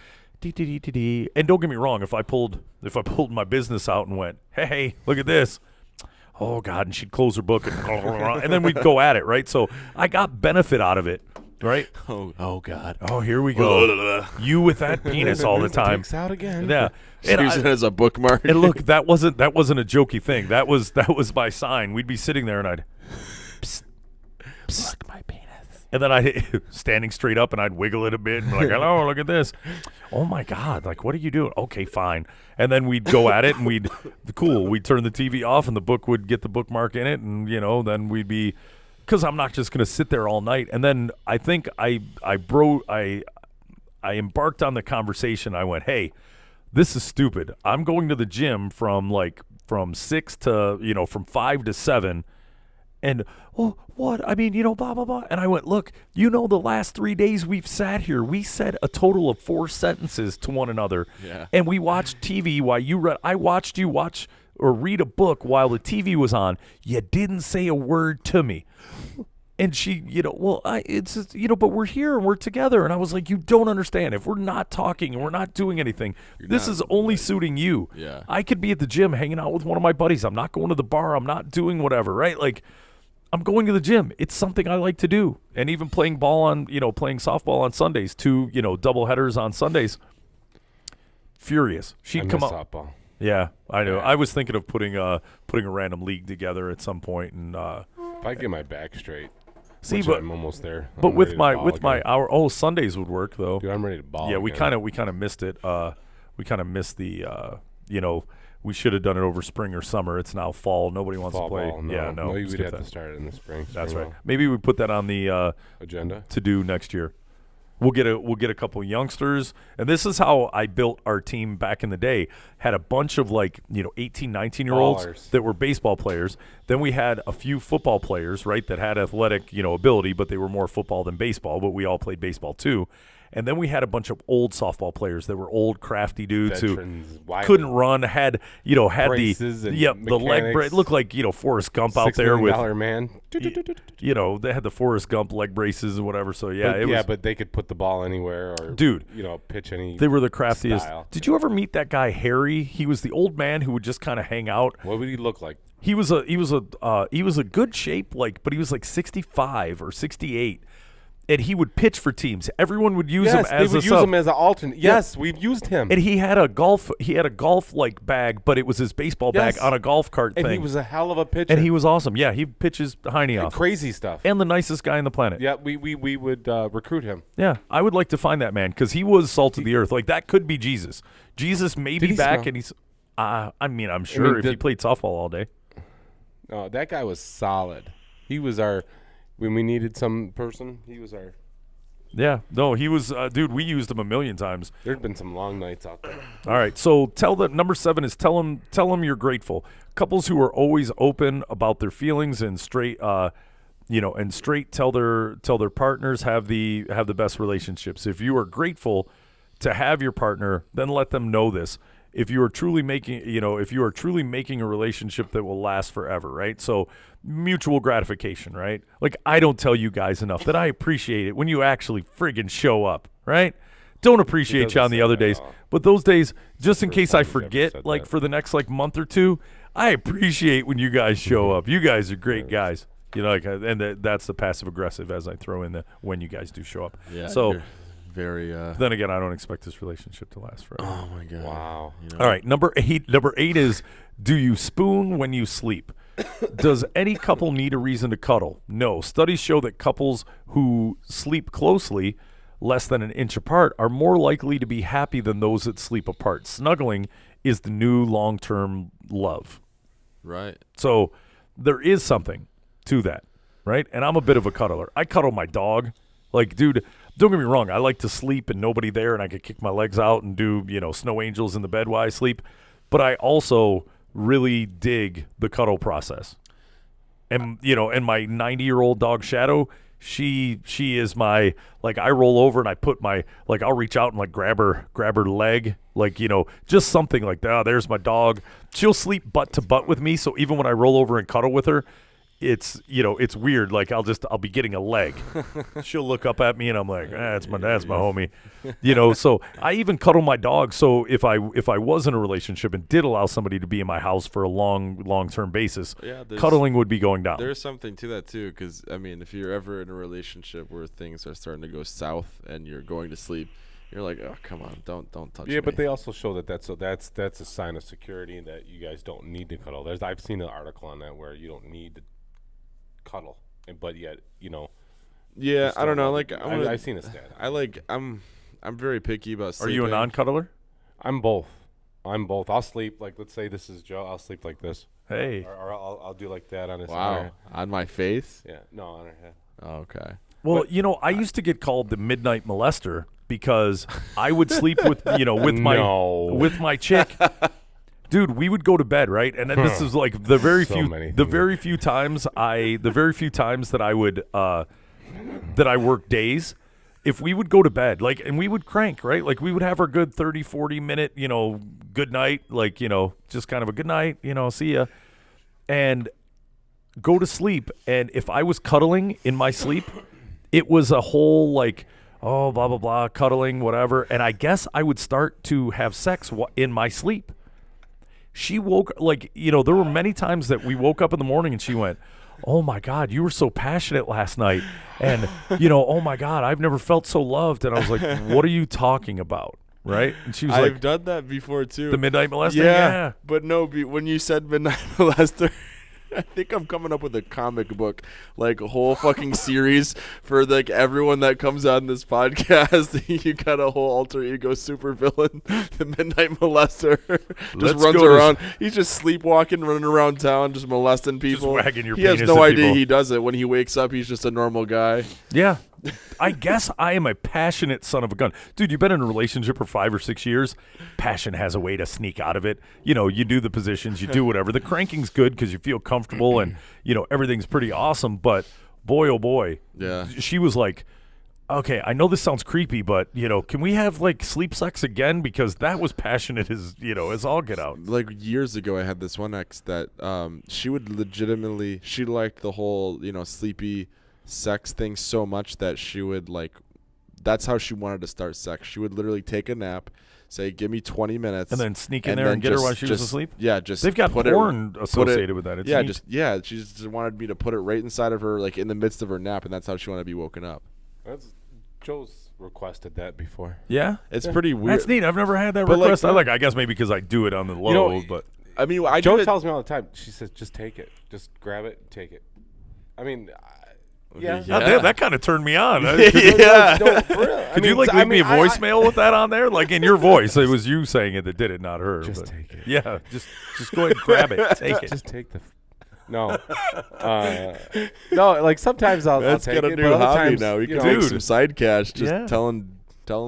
dee. And don't get me wrong, if I pulled my business out and went, hey, look at this. Oh God, and she'd close her book and then we'd go at it, right? So I got benefit out of it, right? Oh God. Oh, here we go. You with that penis all the time. Dicks out again. Yeah. Use it as a bookmark. And look, that wasn't a jokey thing. That was my sign. We'd be sitting there and I'd psst, my penis. And then I standing straight up and I'd wiggle it a bit and be like, hello, look at this. Oh my God, like what are you doing? Okay, fine. And then we'd go at it and we'd turn the TV off and the book would get the bookmark in it, and then we'd be, because I'm not just gonna sit there all night. And then I think I embarked on the conversation. I went, hey, this is stupid. I'm going to the gym from 6 to from 5 to 7. And, oh, what? I mean, blah, blah, blah. And I went, look, the last 3 days we've sat here, we said a total of 4 sentences to one another. Yeah. And we watched TV while you read. I watched you watch or read a book while the TV was on. You didn't say a word to me. And she, but we're here and we're together. And I was like, you don't understand. If we're not talking and we're not doing anything, this is only suiting you. Yeah. I could be at the gym hanging out with one of my buddies. I'm not going to the bar. I'm not doing whatever, right? Like, I'm going to the gym. It's something I like to do. And even playing playing softball on Sundays, 2, double headers on Sundays. Furious. She'd come up. Softball. Yeah, I know. Yeah. I was thinking of putting a random league together at some point, and If I get my back straight, see, which but I'm almost there. but I'm with ready to my ball again. hour, Sundays would work though. Dude, I'm ready to ball. Yeah, we again. kind of missed it. We kind of missed the we should have done it over spring or summer. It's now fall. Nobody wants Fall to play. ball. No, Yeah, no. we'd skip have that. to start it in the spring. That's spring right. ball. Maybe we put that on the Agenda. to do next year. We'll get a couple youngsters, and this is how I built our team back in the day. Had a bunch of 18, 19-year-olds Ballers. that were baseball players. Then we had a few football players, right, that had athletic, ability, but they were more football than baseball, but we all played baseball too. And then we had a bunch of old softball players that were old, crafty dudes Veterans, who wild. couldn't run, had Braces the and the leg mechanics. brace. Looked like Forrest Gump out $6 there with million man. they had the Forrest Gump leg braces and whatever. So But they could put the ball anywhere or Dude. Pitch any. They were the craftiest. style. Did you ever meet that guy Harry? He was the old man who would just kind of hang out. What would he look like? He was a good shape, but he was like 65 or 68, and he would pitch for teams. Everyone would use him Yes, as they a would use sub. him as an alternate. Yes, we've used him. And he had a golf like bag, but it was his baseball bag Yes. on a golf cart And thing. he was a hell of a pitcher. and he was awesome. Yeah, he pitches Heine off, crazy stuff. and the nicest guy on the planet. Yeah, we would recruit him. Yeah, I would like to find that man because he was salt of the earth. Like that could be Jesus. Jesus may Did be he back, smell? and he's. I'm sure if he did- played softball all day. No, that guy was solid. He was our when we needed some person. He was our. Yeah, no, he was, dude. We used him a million times. There's been some long nights out there. All right, so number 7 is tell them you're grateful. Couples who are always open about their feelings and straight, tell their partners have the best relationships. If you are grateful to have your partner, then let them know this. If you are truly making a relationship that will last forever, right? So mutual gratification, right? Like I don't tell you guys enough that I appreciate it when you actually friggin' show up, right? Don't appreciate doesn't you on the say other that at days, all. but those days, just in First case time I he's ever forget, said like that. for the next month or two, I appreciate when you guys show Mm-hmm. up. You guys are great guys. That's the passive aggressive as I throw in the when you guys do show up. Yeah. So you're very. then again, I don't expect this relationship to last forever. Oh my god. Wow. All right, number 8 is do you spoon when you sleep? Does any couple need a reason to cuddle? No. Studies show that couples who sleep closely, less than an inch apart, are more likely to be happy than those that sleep apart. Snuggling is the new long-term love. Right. So there is something to that, right? And I'm a bit of a cuddler. I cuddle my dog. Like, dude, don't get me wrong. I like to sleep and nobody there, and I could kick my legs out and do, snow angels in the bed while I sleep. But I also really dig the cuddle process. And, and my 90-year-old dog, Shadow, she is my, like, I roll over and I put my, like, I'll reach out and, like, grab her leg, like, just something like that. Oh, there's my dog. She'll sleep butt to butt with me, so even when I roll over and cuddle with her, it's weird. Like I'll be getting a leg. She'll look up at me and I'm like, that's my homie. So I even cuddle my dog. So if I was in a relationship and did allow somebody to be in my house for a long-term basis, Yeah. cuddling would be going down. There's something to that too, because I mean, if you're ever in a relationship where things are starting to go south and you're going to sleep, you're like, oh come on, don't touch me. Yeah, but they also show that that's a sign of security that you guys don't need to cuddle. I've seen an article on that where you don't need to cuddle, but yet Yeah, Just I don't know. love Like it. I I've seen a stat. I'm very picky about Are sleeping. you a non-cuddler? I'm both. I'll sleep like, let's say this is Joe. I'll sleep like this, Hey. or I'll do like that on his. Wow, on my face? Yeah. No, on her head. Oh, okay. Well, I used to get called the midnight molester because I would sleep with, with No. my chick. Dude, we would go to bed, right? And then this is like the very So few many the things. very few times that I would that I work days, if we would go to bed, like, and we would crank, right? Like, we would have our good 30, 40 minute, good night, like, just kind of a good night, see ya, and go to sleep. And if I was cuddling in my sleep, it was a whole, like, oh, blah, blah, blah, cuddling, whatever. And I guess I would start to have sex in my sleep. She woke, like, there were many times that we woke up in the morning and she went, oh my God, you were so passionate last night. And, oh my God, I've never felt so loved. And I was like, what are you talking about? Right? And she was I've like, done that before too. the midnight molester? Yeah, but no, when you said midnight molester, I think I'm coming up with a comic book, like a whole fucking series for like everyone that comes on this podcast. You got a whole alter ego supervillain, the midnight molester, just Let's runs go to around. He's just sleepwalking, running around town, just molesting people. wagging your he has penis no at idea people. he does it. When he wakes up, he's just a normal guy. Yeah. I guess I am a passionate son of a gun. Dude, you've been in a relationship for 5 or 6 years. Passion has a way to sneak out of it. You do the positions, you do whatever. The cranking's good because you feel comfortable and, everything's pretty awesome. But boy, oh boy. Yeah. She was like, okay, I know this sounds creepy, but, can we have, like, sleep sex again? Because that was passionate as all get out. Like years ago, I had this one ex that she would legitimately, she liked the whole, sleepy sex thing so much that she would that's how she wanted to start sex. She would literally take a nap, say, give me 20 minutes. And then sneak in there and get her while she was asleep? Yeah, just They've got put porn put associated with that. It's neat. she just wanted me to put it right inside of her, like in the midst of her nap, and that's how she wanted to be woken up. Joe's requested that before. Yeah? It's pretty weird. That's neat. I've never had that But, like, request. I guess maybe because I do it on the low, but I mean, I Joe did it- tells me all the time. She says, just take it. Just grab it and take it. I mean, yeah. Yeah. that kind of turned me on. Yeah. No, for real. Could you leave me a voicemail with that on there? Like in your voice. It was you saying it that did it, not her. Just but take it. Yeah, just go ahead and grab it. Take it. Just take the. No. No, like sometimes I'll That's take got a it, new but other hobby times, now. He you can know, make some side cash just Yeah. telling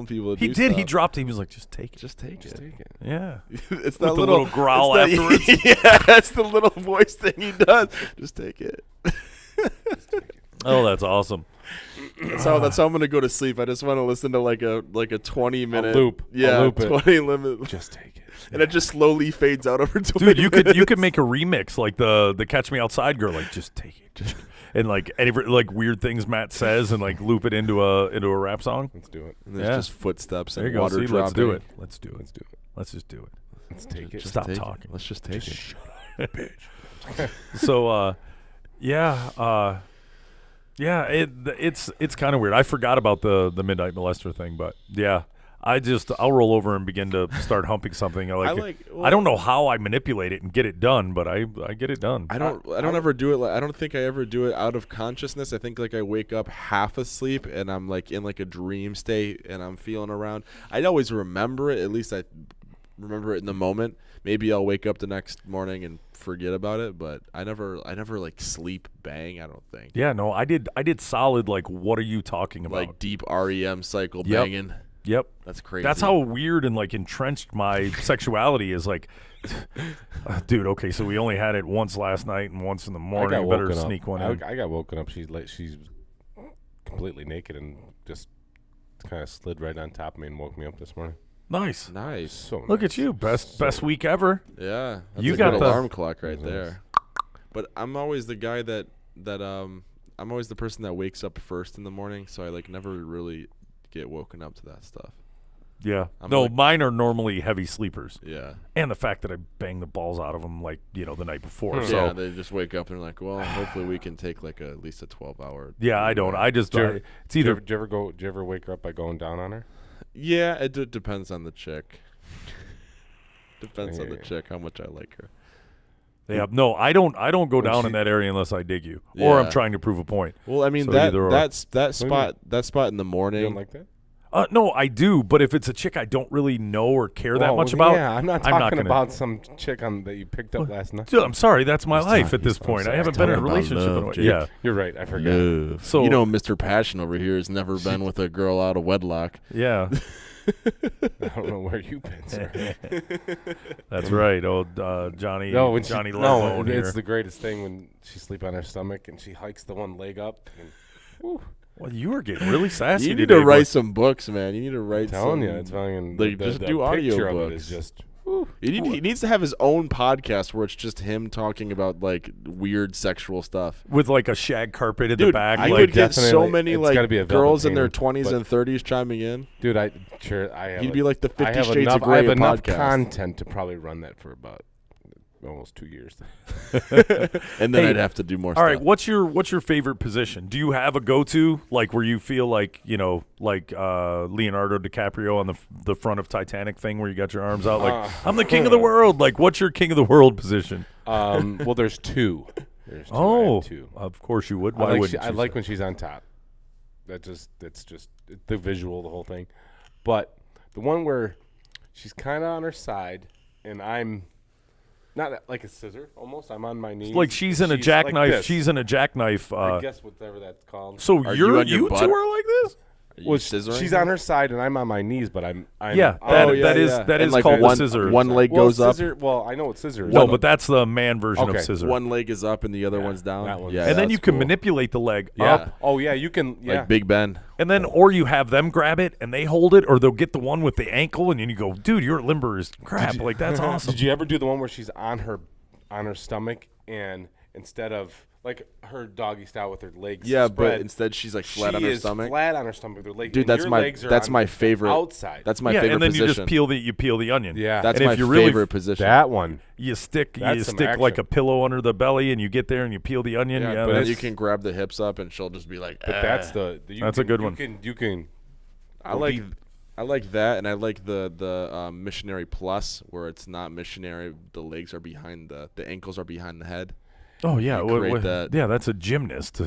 people to He do did. He stuff. dropped it. He was like, just take it. Just take just it. take it. Yeah. It's With that the little growl it's that- afterwards. Yeah, that's the little voice thing he does. Just take it. Oh, that's awesome. That's how I'm gonna go to sleep. I just want to listen to like a 20-minute loop. I'll Yeah, loop it. 20 limit, Just take it. and it just slowly fades out over 20 Dude, you could make a remix like the Catch Me Outside girl, like just take it. Just and like like weird things Matt says and like loop it into a rap song. Let's do it. And there's Yeah. just footsteps There you and go. water See, dropping. let's do it. Let's do it. Let's do it. Let's just do it. Let's take it. Just Stop take it. talking. Let's just take it. Shut up, bitch. So yeah, it's kind of weird. I forgot about the midnight molester thing, but yeah, I'll roll over and begin to start humping something. I don't know how I manipulate it and get it done, but I get it done. I don't ever do it. I don't think I ever do it out of consciousness. I think like I wake up half asleep and I'm like in like a dream state and I'm feeling around. I always remember it. At least I remember it in the moment. Maybe I'll wake up the next morning and forget about it, but I never like sleep bang. I don't think. Yeah, no, I did solid. Like, what are you talking about? Like deep REM cycle Yep. banging. Yep. That's crazy. That's how weird and like entrenched my sexuality is. Like, dude, okay, so we only had it once last night and once in the morning. You better sneak one in. I got woken up. She's completely naked and just kind of slid right on top of me and woke me up this morning. Nice. nice. So Look nice. at you, best week ever. Yeah, that's You a got good the- alarm clock right Nice. there. But I'm always the guy that I'm always the person that wakes up first in the morning, so I like never really get woken up to that stuff. Yeah. I'm No, like- mine are normally heavy sleepers, Yeah. and the fact that I bang the balls out of them like the night before. Hmm. So Yeah, they just wake up and they're like, well, hopefully we can take like at least a 12-hour. yeah, I don't. I just Did it's you either did you ever wake her up by going down on her? Yeah, it depends on the chick. Depends on the Yeah. chick how much I like her. Yeah, no, I don't go down in that area unless I dig you, or I'm Yeah. trying to prove a point. Well, I mean So that either or. that do you spot in the You morning. don't like that? No, I do, but if it's a chick I don't really know or care that Well, much about, Yeah, I'm not I'm not talking gonna- about some chick that you picked up last night. Dude, I'm sorry, that's my life at he's- this point. I sorry, haven't he's been in a talking about relationship in a love, while. Jake. Yeah, You're right. I forgot. Love. So- you know, Mr. Passion over here has never been with a girl out of wedlock. yeah, I don't know where you've been, sir. that's right. Old Johnny, No, when Johnny she, Ledbone no, here. it's the greatest thing when she sleep on her stomach and she hikes the one leg up. And, whew, Well, you were getting really sassy You need today. to write bud. some books, man. You need to write. telling some, you, it's fucking like, the, just the do picture of audiobooks. it is just. He needs to have his own podcast where it's just him talking about like weird sexual stuff. with like a shag carpet in the Dude, back. I like, could get so definitely- many it's gotta like be a velvet girls in their painting, 20s but- and 30s chiming in. Dude, I have. He'd be like the 50 I have Shades enough, of Grey I have of enough podcast. content to probably run that for about almost 2 years. And then Hey, I'd have to do more all stuff. right, what's your favorite position? Do you have a go-to, like where you feel like like Leonardo DiCaprio on the front of Titanic thing, where you got your arms out, like I'm the king of the world? Like, what's your king of the world position? Well, there's two. There's two. I Oh, have two. of course you would. I Why like, wouldn't I you like say? when she's on top. That's just the visual, the whole thing. But the one where she's kind of on her side and I'm not like a scissor almost. I'm on my knees. Like she's in a like jackknife. this. she's in a jackknife. I guess whatever that's called. So Are you you're on your you butt? two are like this? Are you Well, scissoring she's her? on her side and I'm on my knees, but I'm Yeah, oh, that is And is like called one, the scissor. One leg well, goes up. scissor, Well, I know what scissor is. No, but that's the man version Okay, of scissor. One leg is up and the other Yeah, one's down. that one's- yeah, and then that's you can cool. manipulate the leg yeah. up, Oh yeah, you can. Yeah. like Big Ben. and then or you have them grab it and they hold it, or they'll get the one with the ankle, and then you go, dude, you're limber as crap. Like that's awesome. Did you ever do the one where she's on her stomach and instead of like her doggy style with her legs Yeah, spread, but instead she's like she flat on her is stomach. flat on her stomach with her legs. Dude, and that's your my legs are that's on my the favorite. outside. That's my yeah, favorite and then position. you just peel the onion. Yeah. That's and my if you really favorite position. that one. you stick That's some like action. a pillow under the belly, and you get there and you peel the onion. Yeah, Yeah, but then that's, you can grab the hips up and she'll just be like. But that's the you That's a can- good you one. You can. I like that, and I like the missionary plus where it's not missionary. The legs are behind the ankles are behind the head. oh yeah, you create that. yeah, that's a gymnast.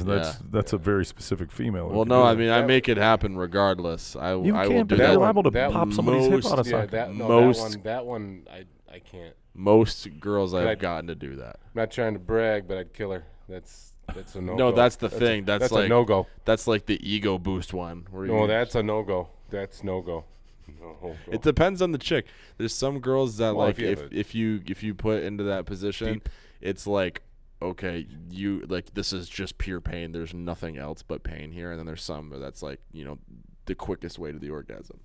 That's a very specific female. who Well, can no, do I that. mean I make it happen regardless. I You I will can't, do but that. you're liable to that pop one- somebody's hip most- on a Yeah, socket. Most- that one I can't. Most girls But I've I- gotten to do that. I'm not trying to brag, but I'd kill her. That's a no. No, that's the thing. That's a like no go. That's like the ego boost one. Where No, you, that's a no go. That's no go. No. It depends on the chick. There's some girls that Well, like if you have if you put into that position, Deep. it's like okay, you like this is just pure pain. There's nothing else but pain here. And then there's some that's like the quickest way to the orgasm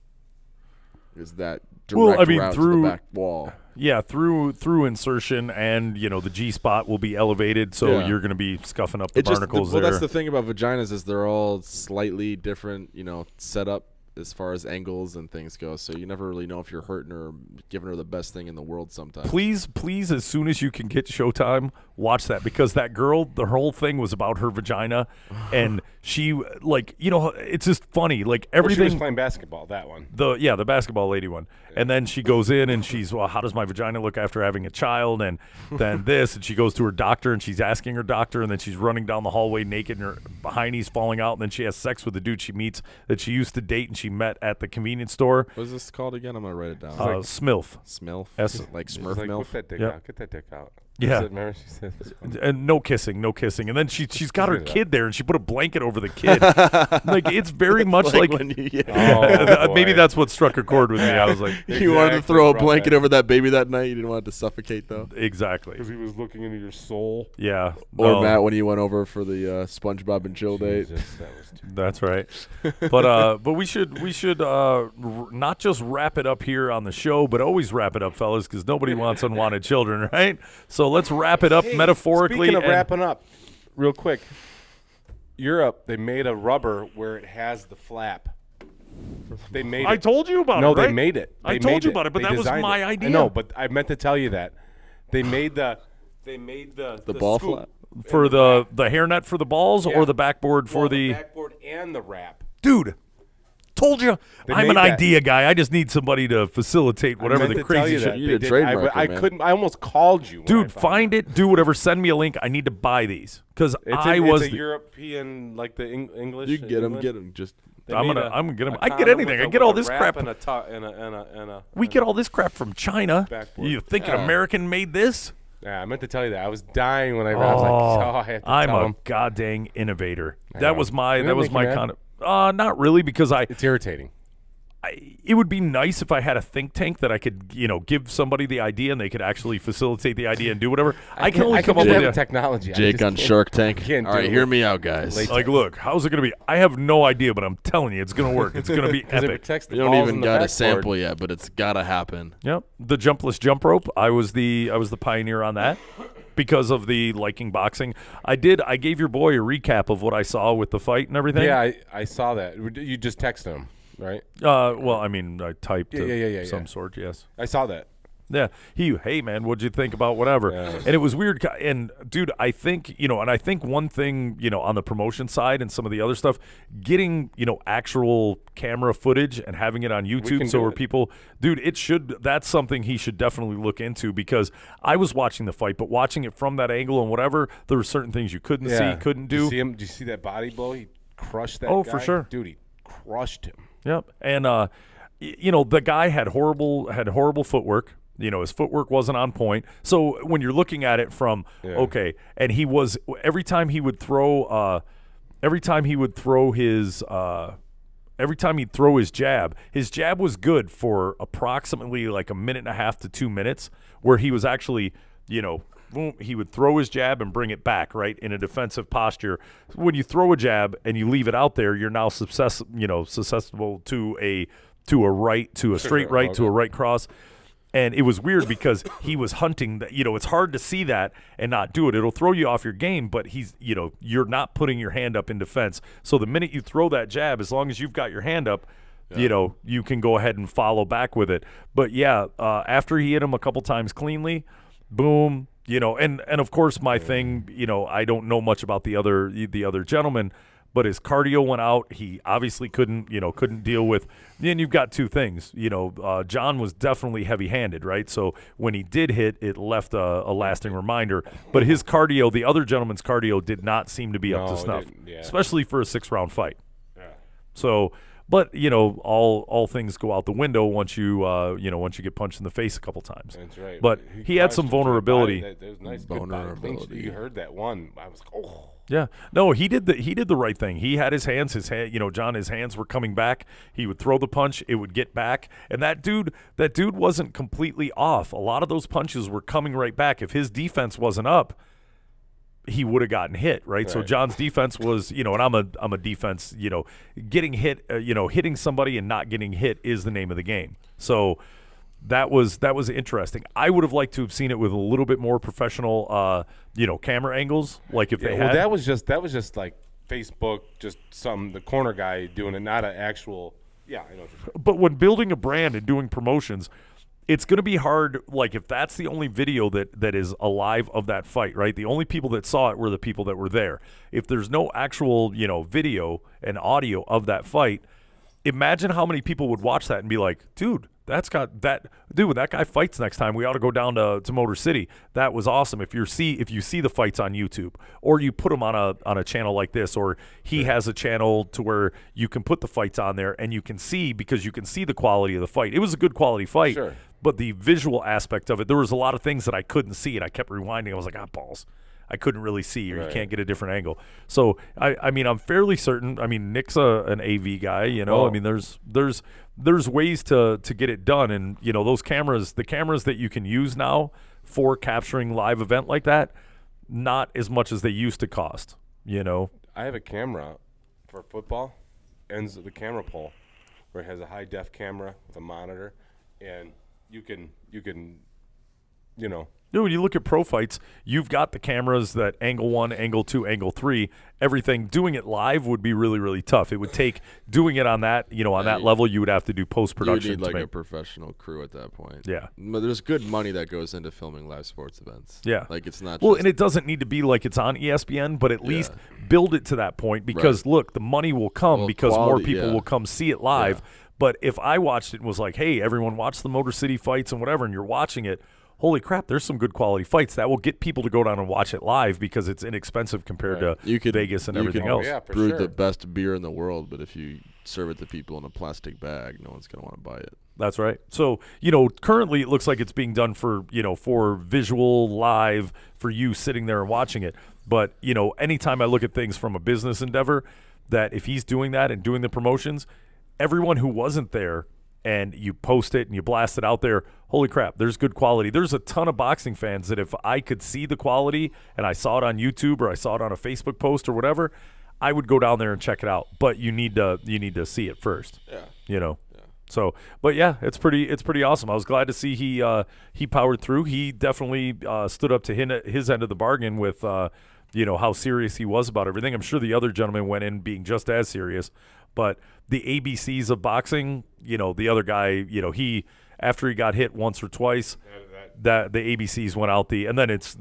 is that direct Well, I mean, route to through- the back wall. Yeah, through insertion, and the G spot will be elevated, so Yeah. you're going to be scuffing up the It just barnacles well, there. that's the thing about vaginas is they're all slightly different, set up as far as angles and things go. So you never really know if you're hurting her or giving her the best thing in the world sometimes. Please, as soon as you can get Showtime, watch that, because that girl, the whole thing was about her vagina, and she it's just funny, like Well, she was everything. playing basketball. That one. The basketball lady one, and then she goes in and she's, well, how does my vagina look after having a child, and then this, and she goes to her doctor and she's asking her doctor, and then she's running down the hallway naked and her hiney's falling out, and then she has sex with the dude she meets that she used to date and she met at the convenience store, What is this called again? I'm gonna write it down. Smilf. Smilf, S- like She's Smurf like, milf. Get that dick Yep. out. Get that dick out. Yeah. Remember she said this one? And no kissing, and then she's got her Get it kid there, and she put a blanket over the kid. Like it's very much like, when you, Oh, maybe boy. that's what struck a chord with me. I was like, you wanted to Exactly, throw a brought blanket that. over that baby that night. You didn't want it to suffocate though. exactly, Because he was looking into your soul. yeah. Or No, Matt when you went over for the SpongeBob and Chill date. Jesus, that was too. That's right. But we should not just wrap it up here on the show, but always wrap it up, fellas, because nobody wants unwanted children, right? So let's wrap it up metaphorically. Speaking of and- wrapping up, real quick, Europe, they made a rubber where it has the flap. They made I it. told you about No, it. Right? they made it. I They told made you about it, but They that was designed my it. idea. I know, but I meant to tell you that. They made the ball scoop flap? For the hairnet for the balls, Yeah. or the backboard for well, the backboard and the wrap. dude. Told you, They I'm an made that. idea guy. I just need somebody to facilitate whatever I meant the to tell crazy you shit. that. You They need a did. trademark I it, man. couldn't. I almost called you, when Dude, I found find it, do whatever, send me a link. I need to buy these because It's I a, was. it's a the- European, like the English. You get them, England. get them. Just They I'm made gonna- a- I'm gonna get 'em. a I get condom anything. with I get with all a this wrap crap. and a we get all this crap from China. Backboard. You think an Yeah. American made this? Yeah, I meant to tell you that. I was dying when I was like, oh, I had to I'm tell a him. goddamn innovator. I That know. was my Didn't that it was make my you mad? kind of not really because It's irritating. it would be nice if I had a think tank that I could, give somebody the idea and they could actually facilitate the idea and do whatever. I can only come up do with the the technology. I Jake just on can't- Shark Tank. can't All do right, it hear with me out, guys. latex. like, look, how's it going to be? I have no idea, but I'm telling you, it's going to work. It's going to be 'Cause it epic. protects the We don't balls even in the got a backboard. sample yet, but it's gotta happen. Yep, the jumpless jump rope. I was the pioneer on that because of the liking boxing. I gave your boy a recap of what I saw with the fight and everything. Yeah, I saw that. You just texted him, right? Well, I mean, I typed Yeah, some sort. Yes. I saw that. Yeah. Hey man, what'd you think about whatever? Yeah. And it was weird. And dude, I think, and I think one thing, on the promotion side and some of the other stuff, getting, actual camera footage and having it on YouTube can so do where it. people, dude, that's something he should definitely look into because I was watching the fight, but watching it from that angle and whatever, there were certain things you couldn't see, couldn't Did do. you see him? Did you see that body blow? He crushed that Oh, guy. for sure. Dude, he crushed him. Yep. And the guy had horrible footwork. His footwork wasn't on point. So when you're looking at it from okay, and he was every time he'd throw his jab was good for approximately like a minute and a half to 2 minutes, where he was actually, boom, he would throw his jab and bring it back, right, in a defensive posture. When you throw a jab and you leave it out there, you're now susceptible to a straight right, to a right cross. And it was weird because he was hunting that, it's hard to see that and not do it. It'll throw you off your game, but you're not putting your hand up in defense. So the minute you throw that jab, as long as you've got your hand up, you can go ahead and follow back with it. But yeah, after he hit him a couple times cleanly, boom, and of course my thing, I don't know much about the other gentleman, but his cardio went out. He obviously couldn't deal with. Then you've got two things. John was definitely heavy-handed, right? So when he did hit, it left a lasting reminder. But his cardio, the other gentleman's cardio, did not seem to be up to No, it snuff, didn't, yeah. especially for a 6-round fight. Yeah. So, but all things go out the window once you get punched in the face a couple times. That's right. But he had crushed some him to the body. vulnerability. That was nice. Good body. Vulnerability. You heard that one. I was like, oh. Yeah, no, he did the right thing. He had his hands, John, his hands were coming back. He would throw the punch, it would get back, and that dude wasn't completely off. A lot of those punches were coming right back. If his defense wasn't up, he would have gotten hit, right? So Right. John's defense was, and I'm a defense, getting hit, hitting somebody and not getting hit is the name of the game. So that was interesting. I would have liked to have seen it with a little bit more professional, camera angles, like if they Well, had. that was just like Facebook, just the corner guy doing it, not an actual. Yeah, I know. What you're saying. But when building a brand and doing promotions, it's going to be hard. Like if that's the only video that is alive of that fight, right? The only people that saw it were the people that were there. If there's no actual, video and audio of that fight, imagine how many people would watch that and be like, dude, when that guy fights next time, we ought to go down to Motor City. That was awesome. If you see the fights on YouTube, or you put them on a channel like this, or he has a channel to where you can put the fights on there and you can see, because you can see the quality of the fight. It was a good quality fight, Sure. but the visual aspect of it, there was a lot of things that I couldn't see, and I kept rewinding. I was like, balls. I couldn't really see, or you Right. can't get a different angle. So I mean, I'm fairly certain. I mean, Nick's an AV guy, I Well- mean, there's ways to get it done, and those cameras, the cameras that you can use now for capturing live event like that, not as much as they used to cost. I have a camera for football, ends of the camera pole, where it has a high def camera with a monitor, and you can Dude, when you look at pro fights, you've got the cameras that angle 1, angle 2, angle 3, everything. Doing it live would be really, really tough. It would take doing it on that, on that level. You would have to do post production. You need like a professional crew at that point. Yeah. But there's good money that goes into filming live sports events. Yeah. Like it's not. Well, just, and it doesn't need to be like it's on ESPN, but at least build it to that point because look, the money will come because more people will come see it live. Yeah. But if I watched it and was like, hey, everyone watch the Motor City fights and whatever, and you're watching it, holy crap, there's some good quality fights. That will get people to go down and watch it live because it's inexpensive compared to Vegas and everything else. Yeah, for brew sure. the best beer in the world, but if you serve it to people in a plastic bag, no one's going to want to buy it. That's right. So, currently it looks like it's being done for, for visual, live, for you sitting there and watching it. But, anytime I look at things from a business endeavor, that if he's doing that and doing the promotions, everyone who wasn't there and you post it and you blast it out there, holy crap, there's good quality. There's a ton of boxing fans that if I could see the quality and I saw it on YouTube or I saw it on a Facebook post or whatever, I would go down there and check it out. But you need to see it first. Yeah. So, but yeah, it's pretty awesome. I was glad to see he powered through. He definitely stood up to his end of the bargain with how serious he was about everything. I'm sure the other gentleman went in being just as serious, but the ABCs of boxing, the other guy, he after he got hit once or twice, that the ABCs went out and then it's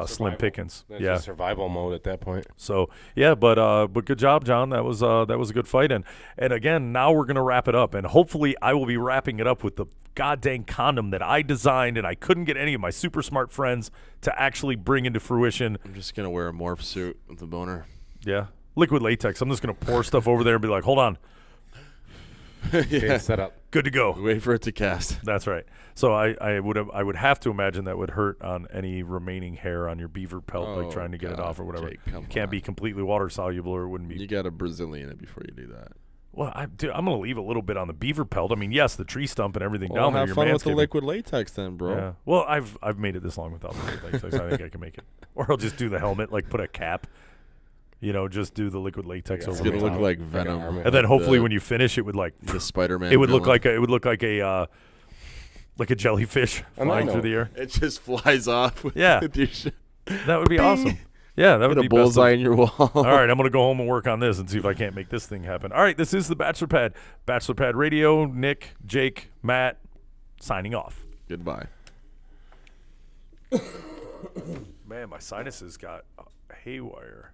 slim pickings. That's just survival mode at that point. So yeah, but good job, John. That was a good fight, and again, now we're gonna wrap it up, and hopefully I will be wrapping it up with the goddamn condom that I designed, and I couldn't get any of my super smart friends to actually bring into fruition. I'm just going to wear a morph suit with the boner. Yeah, liquid latex. I'm just gonna pour stuff over there and be like, hold on, Okay, set up. good to go. Wait for it to cast. That's right. So I would have to imagine that would hurt on any remaining hair on your beaver pelt, like trying to get it off or whatever. Jake, come Can't on. be completely water soluble, or it wouldn't be. You got a Brazilian it before you do that. Well, I'm going to leave a little bit on the beaver pelt. I mean, yes, the tree stump and everything Well, down there. have Your fun with the manscaping. liquid latex then, bro. Yeah. Well, I've made it this long without the liquid latex. I think I can make it. Or I'll just do the helmet, like put a cap. Just do the liquid latex Yeah, It's over gonna the look top. like Like an Venom. army. And then hopefully the, when you finish, it would like the Spider-Man. it would look villain. like a jellyfish On that flying through note, the air. It just flies off. With, Yeah. with your shit. That would be awesome. Yeah, that would Get be a bullseye in your wall. All right, I'm going to go home and work on this and see if I can't make this thing happen. All right, this is the Bachelor Pad. Bachelor Pad Radio, Nick, Jake, Matt, signing off. Goodbye. Man, my sinuses got haywire.